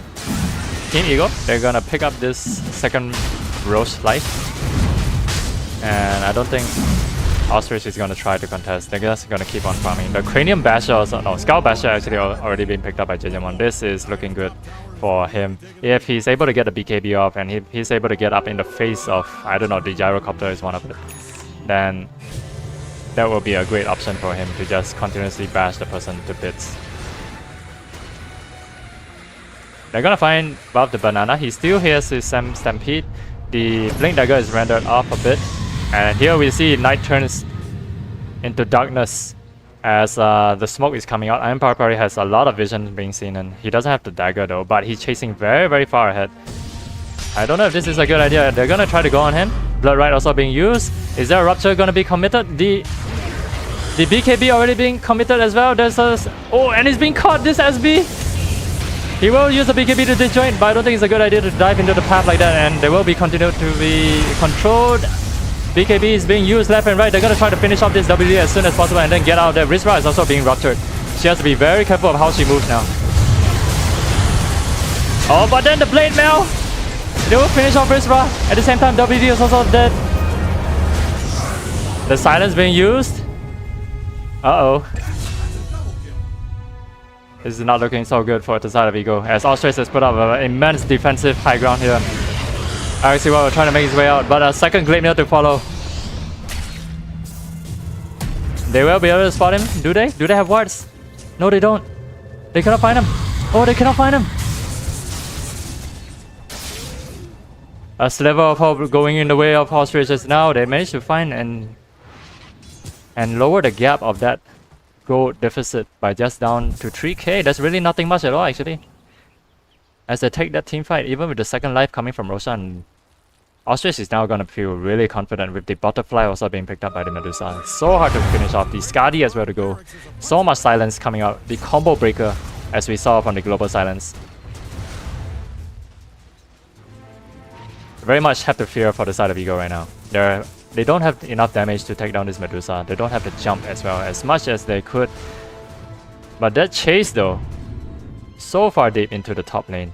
Team Eagle, they're gonna pick up this second Roche life. And I don't think Ostrich is gonna try to contest. They're just gonna keep on farming. The Cranium Basher also, no, Skull Basher actually already been picked up by JJ1. This is looking good for him. If he's able to get the BKB off and he's able to get up in the face of, I don't know, the Gyrocopter is one of it, then that will be a great option for him to just continuously bash the person to bits. They're gonna find above the Banana. He still hears his Stampede. The Blink Dagger is rendered off a bit. And here we see night turns into darkness as the smoke is coming out. Iron Power Party has a lot of vision being seen, and he doesn't have the dagger though, but he's chasing very, very far ahead. I don't know if this is a good idea. They're gonna try to go on him. Blood Rite also being used. Is there a Rupture gonna be committed? The BKB already being committed as well. There's a... Oh, and he's being caught, this SB! He will use the BKB to disjoint, but I don't think it's a good idea to dive into the path like that, and they will be continued to be controlled. BKB is being used left and right. They're gonna try to finish off this WD as soon as possible and then get out of there. Rizra is also being ruptured. She has to be very careful of how she moves now. Oh, but then the blade mail. They will finish off Rizra. At the same time, WD is also dead. The silence being used. Uh-oh. This is not looking so good for the side of Ego, as Ostrich has put up an immense defensive high ground here. Actually, we're trying to make his way out, but a second Glade Mail to follow. They will be able to spot him, do they? Do they have wards? No, they don't. They cannot find him. Oh, they cannot find him. A sliver of hope going in the way of Ostrich just now. They managed to find and lower the gap of that gold deficit by just down to 3k. That's really nothing much at all, actually. As they take that team fight, even with the second life coming from Roshan, Ostrich is now gonna feel really confident with the butterfly also being picked up by the Medusa. It's so hard to finish off. The Skadi as well to go. So much silence coming out. The combo breaker, as we saw from the global silence. Very much have to fear for the side of Ego right now. They don't have enough damage to take down this Medusa. They don't have the jump as well, as much as they could. But that chase though, so far deep into the top lane.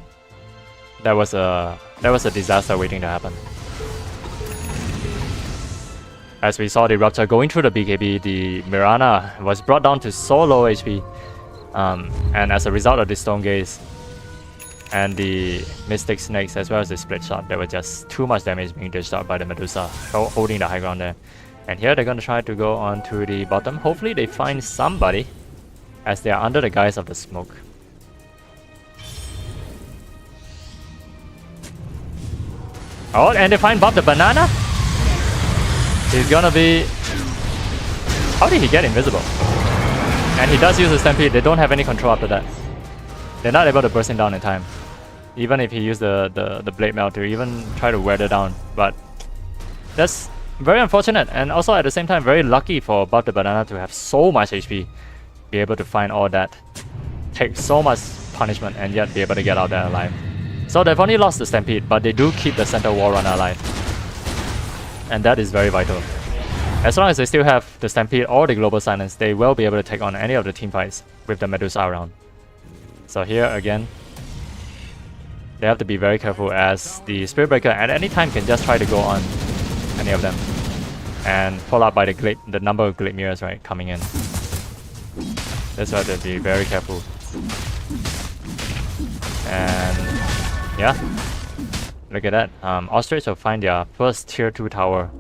That was a disaster waiting to happen. As we saw the Rupture going through the BKB, the Mirana was brought down to so low HP. And as a result of the Stone Gaze and the Mystic Snakes as well as the Split Shot, there was just too much damage being dished out by the Medusa, holding the high ground there. And here they're going to try to go on to the bottom. Hopefully they find somebody, as they are under the guise of the smoke. Oh, and they find Bob the Banana? He's gonna be... How did he get invisible? And he does use a Stampede. They don't have any control after that. They're not able to burst him down in time. Even if he used the Blade Mail to even try to wear it down. But that's very unfortunate, and also at the same time very lucky for Bob the Banana to have so much HP. Be able to find all that. Take so much punishment and yet be able to get out there alive. So they've only lost the Stampede, but they do keep the center wall runner alive. And that is very vital. As long as they still have the Stampede or the Global Silence, they will be able to take on any of the team fights with the Medusa around. So here again, they have to be very careful, as the Spirit Breaker at any time can just try to go on any of them. And followed up by the number of Glade Mirrors, right, coming in. That's why they have to be very careful. And yeah, look at that. Ostrich will find their first tier 2 tower.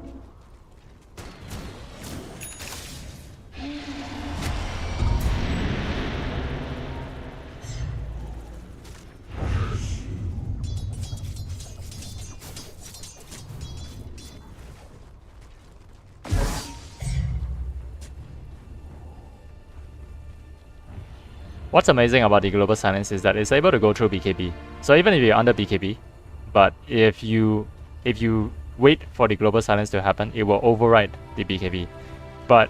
What's amazing about the Global Silence is that it's able to go through BKB. So even if you're under BKB, but if you wait for the Global Silence to happen, it will override the BKB. But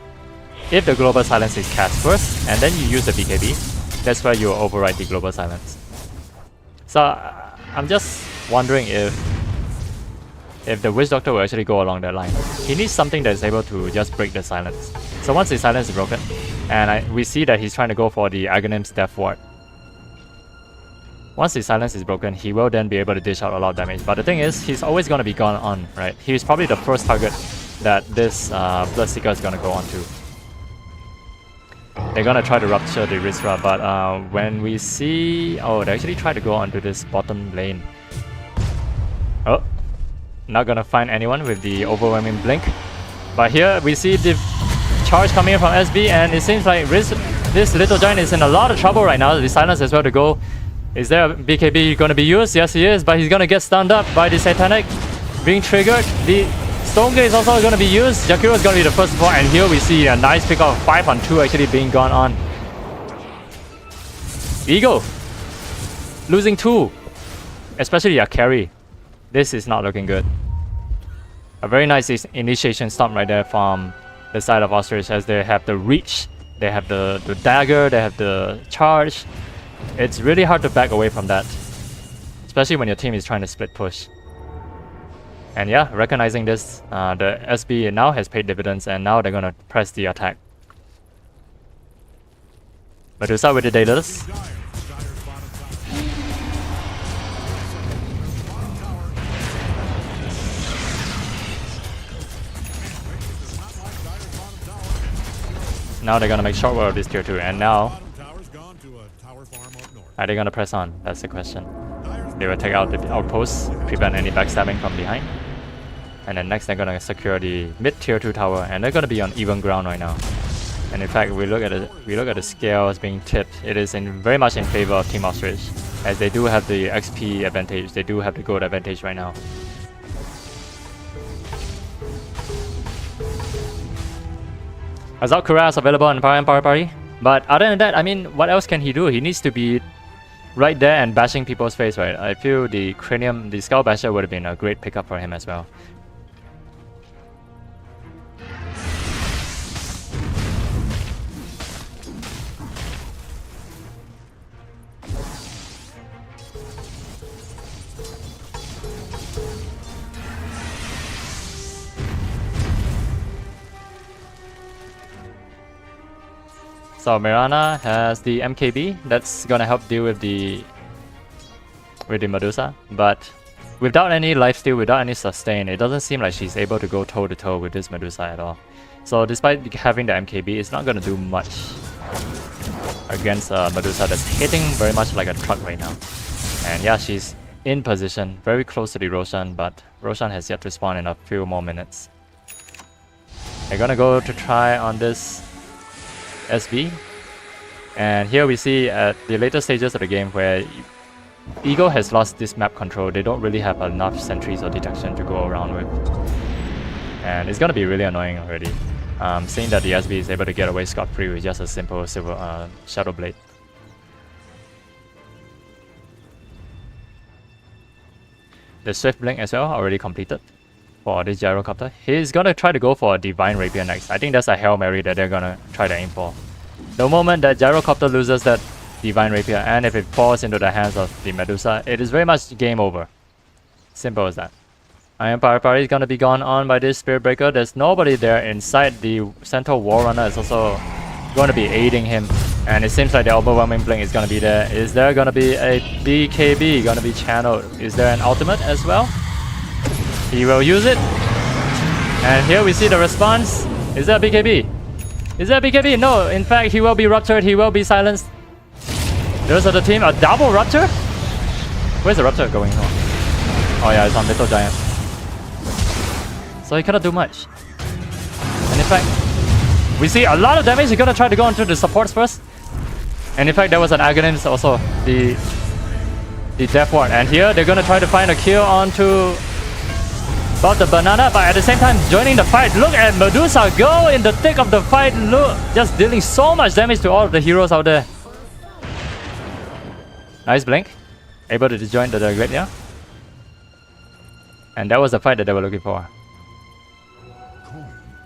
if the Global Silence is cast first, and then you use the BKB, that's where you will override the Global Silence. So I'm just wondering if the Witch Doctor will actually go along that line. He needs something that is able to just break the silence. So once the silence is broken, and we see that he's trying to go for the Aghanim's Death Ward. Once the silence is broken, he will then be able to dish out a lot of damage. But the thing is, he's always going to be gone on, right? He's probably the first target that this Bloodseeker is going to go on to. They're going to try to rupture the Rizra, but when we see... Oh, they actually try to go onto this bottom lane. Oh, not going to find anyone with the overwhelming blink. But here we see the charge coming in from SB, and it seems like this little giant is in a lot of trouble right now. The silence as well to go. Is there a BKB going to be used? Yes, he is, but he's going to get stunned up by the Satanic being triggered. The Stone Gate is also going to be used. Jakiro is going to be the first one, and here we see a nice pick of 5 on 2 actually being gone on. Ego losing 2, especially a carry. This is not looking good. A very nice initiation stomp right there from the side of Ostrich, as they have the reach, they have the dagger, they have the charge. It's really hard to back away from that, especially when your team is trying to split push. And yeah, recognizing this, the SB now has paid dividends, and now they're gonna press the attack. Medusa with the Daedalus. Dire's bottom tower. Bottom tower. Not like Dire's bottom tower. Now they're gonna make short work of this tier 2, and now Bottom tower's gone to a tower farm up north. are they gonna press on? That's the question. Dire's They will take out the outposts, prevent any backstabbing from behind. And then next they're gonna secure the mid tier 2 tower, and they're gonna be on even ground right now. And in fact, we look at the scales being tipped. It is very much in favor of Team Ostrich, as they do have the XP advantage. They do have the gold advantage right now. Azal Kura is available in Power Empire Party, but other than that, I mean, what else can he do? He needs to be right there and bashing people's face, right? I feel the Skull Basher would have been a great pickup for him as well. So Mirana has the MKB that's gonna help deal with the Medusa, but without any lifesteal, without any sustain, it doesn't seem like she's able to go toe to toe with this Medusa at all. So despite having the MKB, it's not gonna do much against Medusa that's hitting very much like a truck right now. And yeah, she's in position, very close to the Roshan, but Roshan has yet to spawn in a few more minutes. They're gonna go to try on this SB, and here we see at the later stages of the game where Eagle has lost this map control. They don't really have enough sentries or detection to go around with, and it's gonna be really annoying already. Seeing that the SB is able to get away scot-free with just a simple Shadow Blade. The Swift Blink as well already completed for this Gyrocopter. He's gonna try to go for a Divine Rapier next. I think that's a Hail Mary that they're gonna try to aim for. The moment that Gyrocopter loses that Divine Rapier, and if it falls into the hands of the Medusa, it is very much game over. Simple as that. Iron Power Party is gonna be gone on by this Spirit Breaker. There's nobody there inside. The Centaur War Runner is also gonna be aiding him, and it seems like the Overwhelming Blink is gonna be there. Is there gonna be a BKB gonna be channeled? Is there an ultimate as well? He will use it. And here we see the response. Is that BKB? Is that BKB? No, in fact, he will be ruptured. He will be silenced. Those are the team. A double rupture? Where's the rupture going on? Oh yeah, it's on Little Giant. So he cannot do much. And in fact, we see a lot of damage. He's gonna try to go into the supports first. And in fact, there was an Aghanim also. The Death Ward. And here they're gonna try to find a kill onto about the banana, but at the same time joining the fight. Look at Medusa go in the thick of the fight. Look, just dealing so much damage to all of the heroes out there. Nice blink, able to disjoin the Gridya. And that was the fight that they were looking for.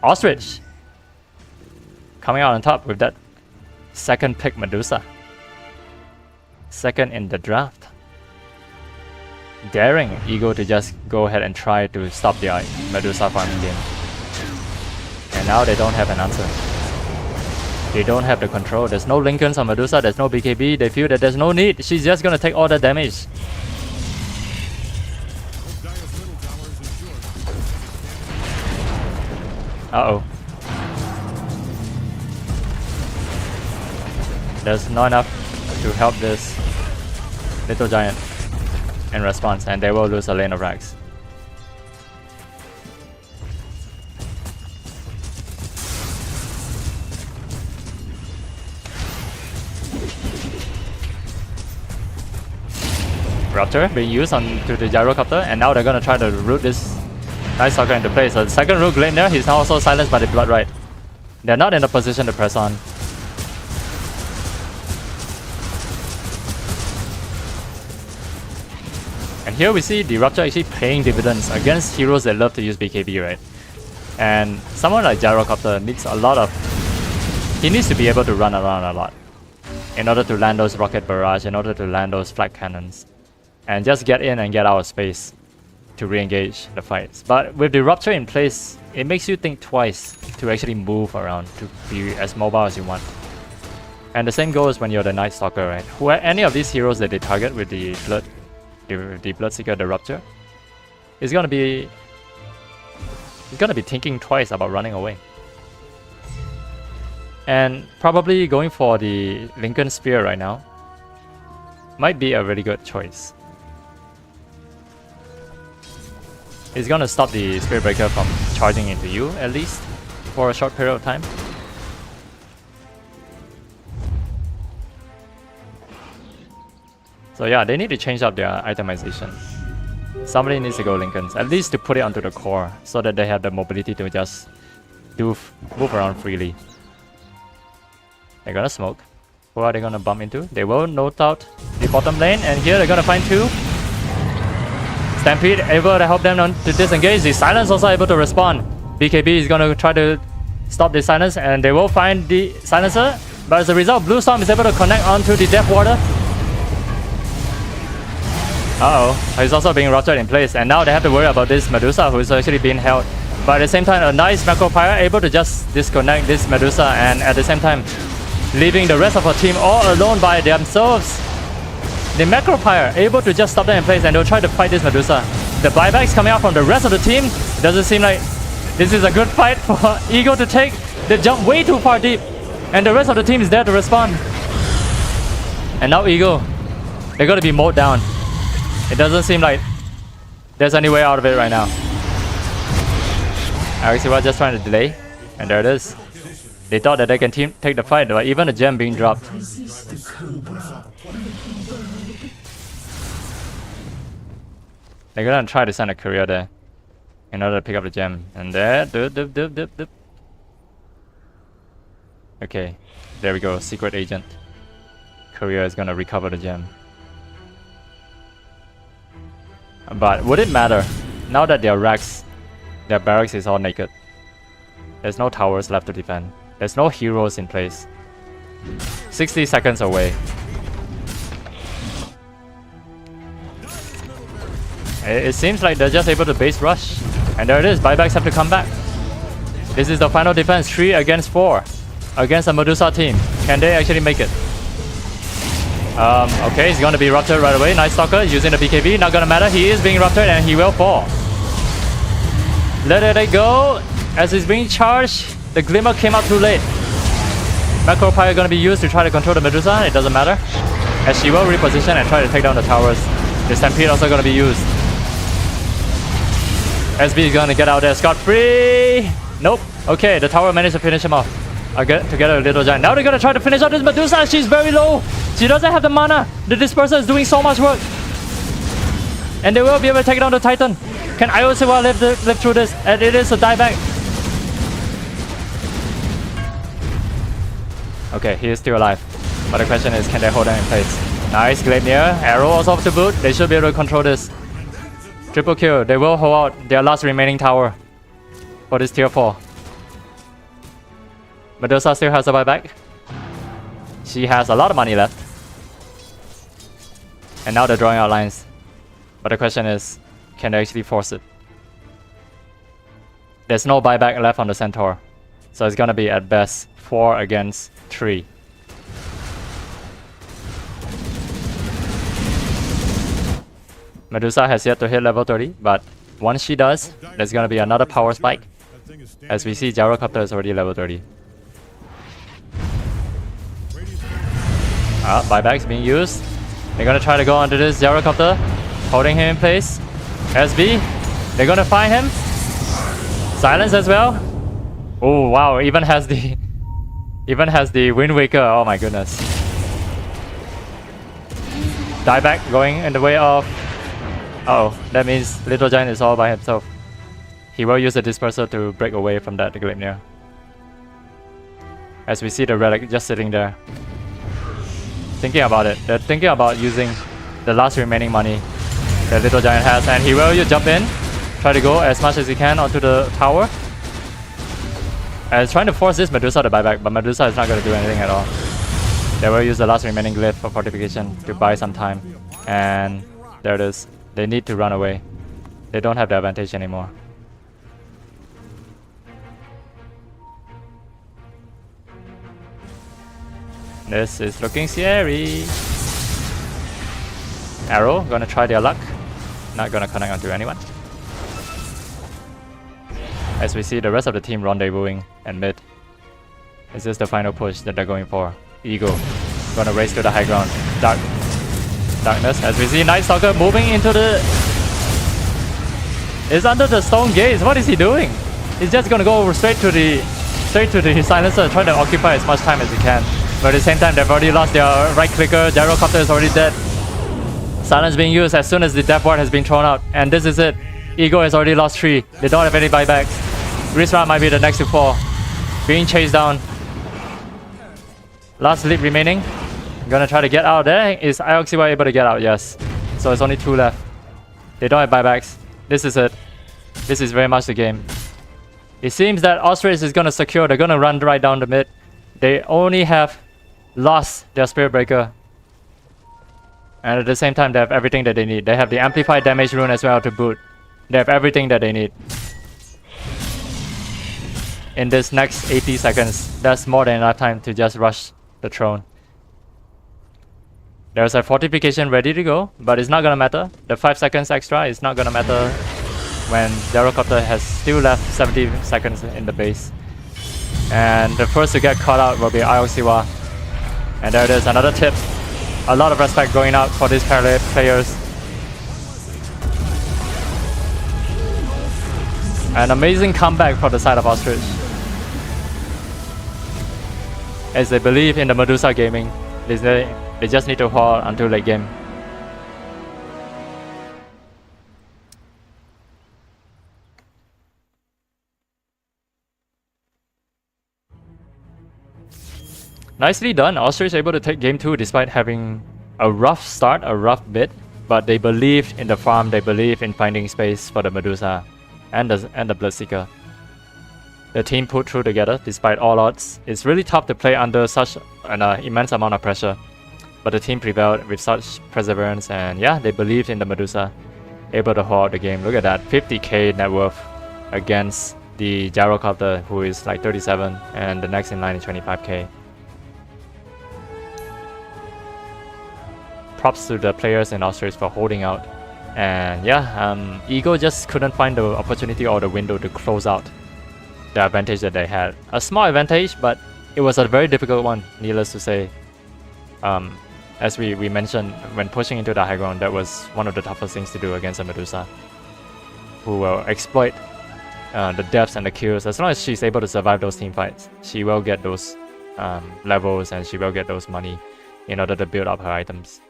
Ostrich coming out on top with that second pick Medusa. Second in the draft. Daring Eagle to just go ahead and try to stop the Medusa farming game. And now they don't have an answer. They don't have the control. There's no Lincolns on Medusa, there's no BKB. They feel that there's no need. She's just gonna take all the damage. Uh-oh. There's not enough to help this Little Giant in response, and they will lose a lane of Rags. Rupture being used onto the Gyrocopter, and now they're gonna try to root this Nice Stalker into place. So the second rook lane there, he's now also silenced by the Blood Rite. They're not in a position to press on. And here we see the Rupture actually paying dividends against heroes that love to use BKB, right? And someone like Gyrocopter needs a lot of... He needs to be able to run around a lot in order to land those rocket barrage, in order to land those flag cannons, and just get in and get out of space. to re-engage the fights. But with the Rupture in place, it makes you think twice to actually move around, to be as mobile as you want. And the same goes when you're the Night Stalker, right? Any of these heroes that they target with the Bloodseeker, the Rupture, is gonna be thinking twice about running away. And probably going for the Lincoln Spear right now might be a really good choice. It's gonna stop the Spirit Breaker from charging into you, at least, for a short period of time. So yeah, they need to change up their itemization. Somebody needs to go Lincolns, at least to put it onto the core, so that they have the mobility to just move around freely. They're gonna smoke. Who are they gonna bump into? They will note out the bottom lane, and here they're gonna find two. Stampede able to help them to disengage. The Silence also able to respond. BKB is gonna try to stop the Silence, and they will find the Silencer. But as a result, Blue Storm is able to connect onto the Death Water. He's also being ruptured in place, and now they have to worry about this Medusa, who is actually being held. But at the same time, a nice Macro Pyre able to just disconnect this Medusa, and at the same time, leaving the rest of our team all alone by themselves. The Macro Pyre able to just stop them in place, and they'll try to fight this Medusa. The buybacks coming out from the rest of the team. Doesn't seem like this is a good fight for Eagle to take. They jump way too far deep, and the rest of the team is there to respond. And now Eagle, they're gonna be mowed down. It doesn't seem like there's any way out of it right now. Alex was just trying to delay, and there it is. They thought that they can take the fight, but even a gem being dropped. They're gonna try to send a courier there in order to pick up the gem. And there, okay, there we go, secret agent. Courier is gonna recover the gem. But would it matter? Now that their barracks is all naked. There's no towers left to defend. There's no heroes in place. 60 seconds away. It seems like they're just able to base rush. And there it is, buybacks have to come back. This is the final defense, 3 against 4. Against a Medusa team. Can they actually make it? Okay, he's gonna be ruptured right away. Night Stalker using the BKB, not gonna matter. He is being ruptured and he will fall. Let it go. As he's being charged, the Glimmer came out too late. Macro Pyre gonna be used to try to control the Medusa. It doesn't matter, as she will reposition and try to take down the towers. The Stampede also gonna be used. SB is gonna get out there scot-free. Nope. Okay, the tower managed to finish him off. Together with Little Giant. Now they're gonna try to finish out this Medusa. She's very low. She doesn't have the mana. The Disperser is doing so much work. And they will be able to take down the Titan. Can Iosewa live through this? And it is a dieback. Okay, he is still alive. But the question is, can they hold him in place? Nice, Gleipnir. Arrow also off the boot. They should be able to control this. Triple kill. They will hold out their last remaining tower for this tier 4. Medusa still has a buyback. She has a lot of money left. And now they're drawing out lines. But the question is, can they actually force it? There's no buyback left on the Centaur. So it's gonna be at best 4 against 3. Medusa has yet to hit level 30, but once she does, there's gonna be another power spike. As we see, Gyrocopter is already level 30. Buybacks being used. They're gonna try to go onto this Gyrocopter, holding him in place. SB, they're gonna find him. Silence as well. Oh wow, even has the Wind Waker. Oh my goodness. Dieback going in the way of. Oh, that means Little Giant is all by himself. He will use the Disperser to break away from that Gleipnir. As we see the relic just sitting there. Thinking about it. They're thinking about using the last remaining money that Little Giant has, and he will jump in, try to go as much as he can onto the tower. And trying to force this Medusa to buy back, but Medusa is not going to do anything at all. They will use the last remaining glyph for fortification to buy some time. And there it is. They need to run away. They don't have the advantage anymore. This is looking scary. Arrow, gonna try their luck. Not gonna connect onto anyone. As we see the rest of the team rendezvousing and mid. Is this the final push that they're going for? Eagle, gonna race to the high ground. Darkness, as we see Night Stalker moving into the... Is under the stone gates. What is he doing? He's just gonna go straight to the silencer, trying to occupy as much time as he can. But at the same time, they've already lost their right clicker. Gyrocopter is already dead. Silence being used as soon as the death ward has been thrown out. And this is it. Ego has already lost 3. They don't have any buybacks. Rizra might be the next to fall. Being chased down. Last lead remaining. Gonna try to get out there. Is Ioxiwa able to get out? Yes. So it's only 2 left. They don't have buybacks. This is it. This is very much the game. It seems that Ostrich is gonna secure. They're gonna run right down the mid. They only have lost their Spirit Breaker. And at the same time, they have everything that they need. They have the Amplified Damage Rune as well to boot. They have everything that they need. In this next 80 seconds, that's more than enough time to just rush the throne. There's a fortification ready to go, but it's not gonna matter. The 5 seconds extra is not gonna matter when Gyrocopter has still left 70 seconds in the base. And the first to get caught out will be Ioxiwa. And there it is, another tip. A lot of respect going out for these parallel players. An amazing comeback for the side of Ostrich. As they believe in the Medusa gaming, they just need to hold until late game. Nicely done. Ostrich able to take game 2 despite having a rough start, a rough bit, but they believed in the farm, they believed in finding space for the Medusa and the Bloodseeker. The team put through together despite all odds. It's really tough to play under such an immense amount of pressure, but the team prevailed with such perseverance, and yeah, they believed in the Medusa, able to hold the game. Look at that, 50k net worth against the Gyrocopter, who is like 37, and the next in line is 25k. Props to the players in Ostrich for holding out. And yeah, Eagle just couldn't find the opportunity or the window to close out the advantage that they had. A small advantage, but it was a very difficult one, needless to say. As we mentioned, when pushing into the high ground, that was one of the toughest things to do against a Medusa, who will exploit the depths and the kills. As long as she's able to survive those team fights, she will get those levels and she will get those money in order to build up her items.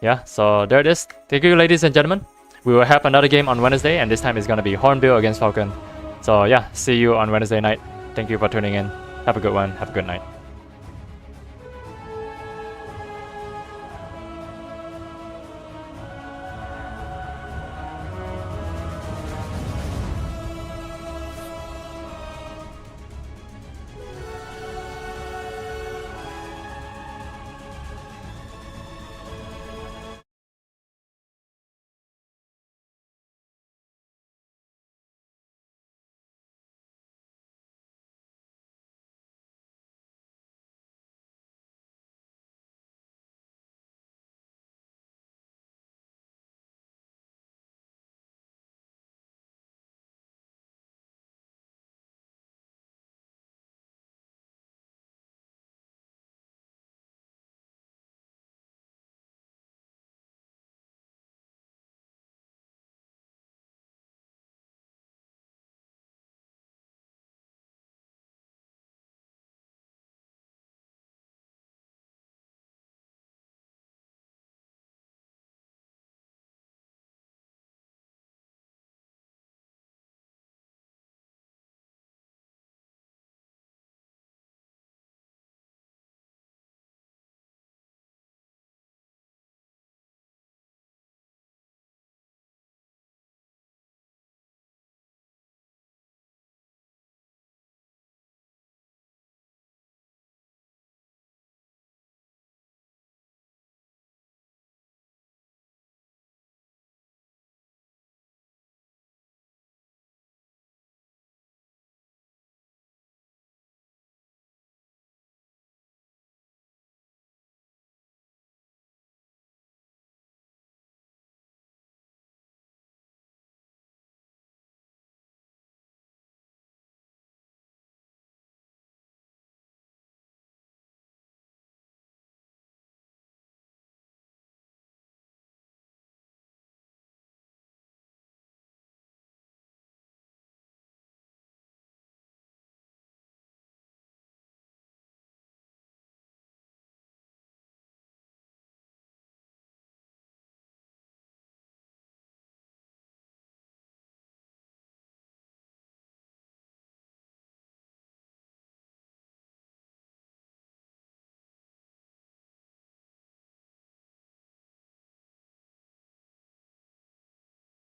Yeah, so there it is. Thank you, ladies and gentlemen. We will have another game on Wednesday, and this time it's going to be Hornbill against Falcon. So yeah, see you on Wednesday night. Thank you for tuning in. Have a good one. Have a good night.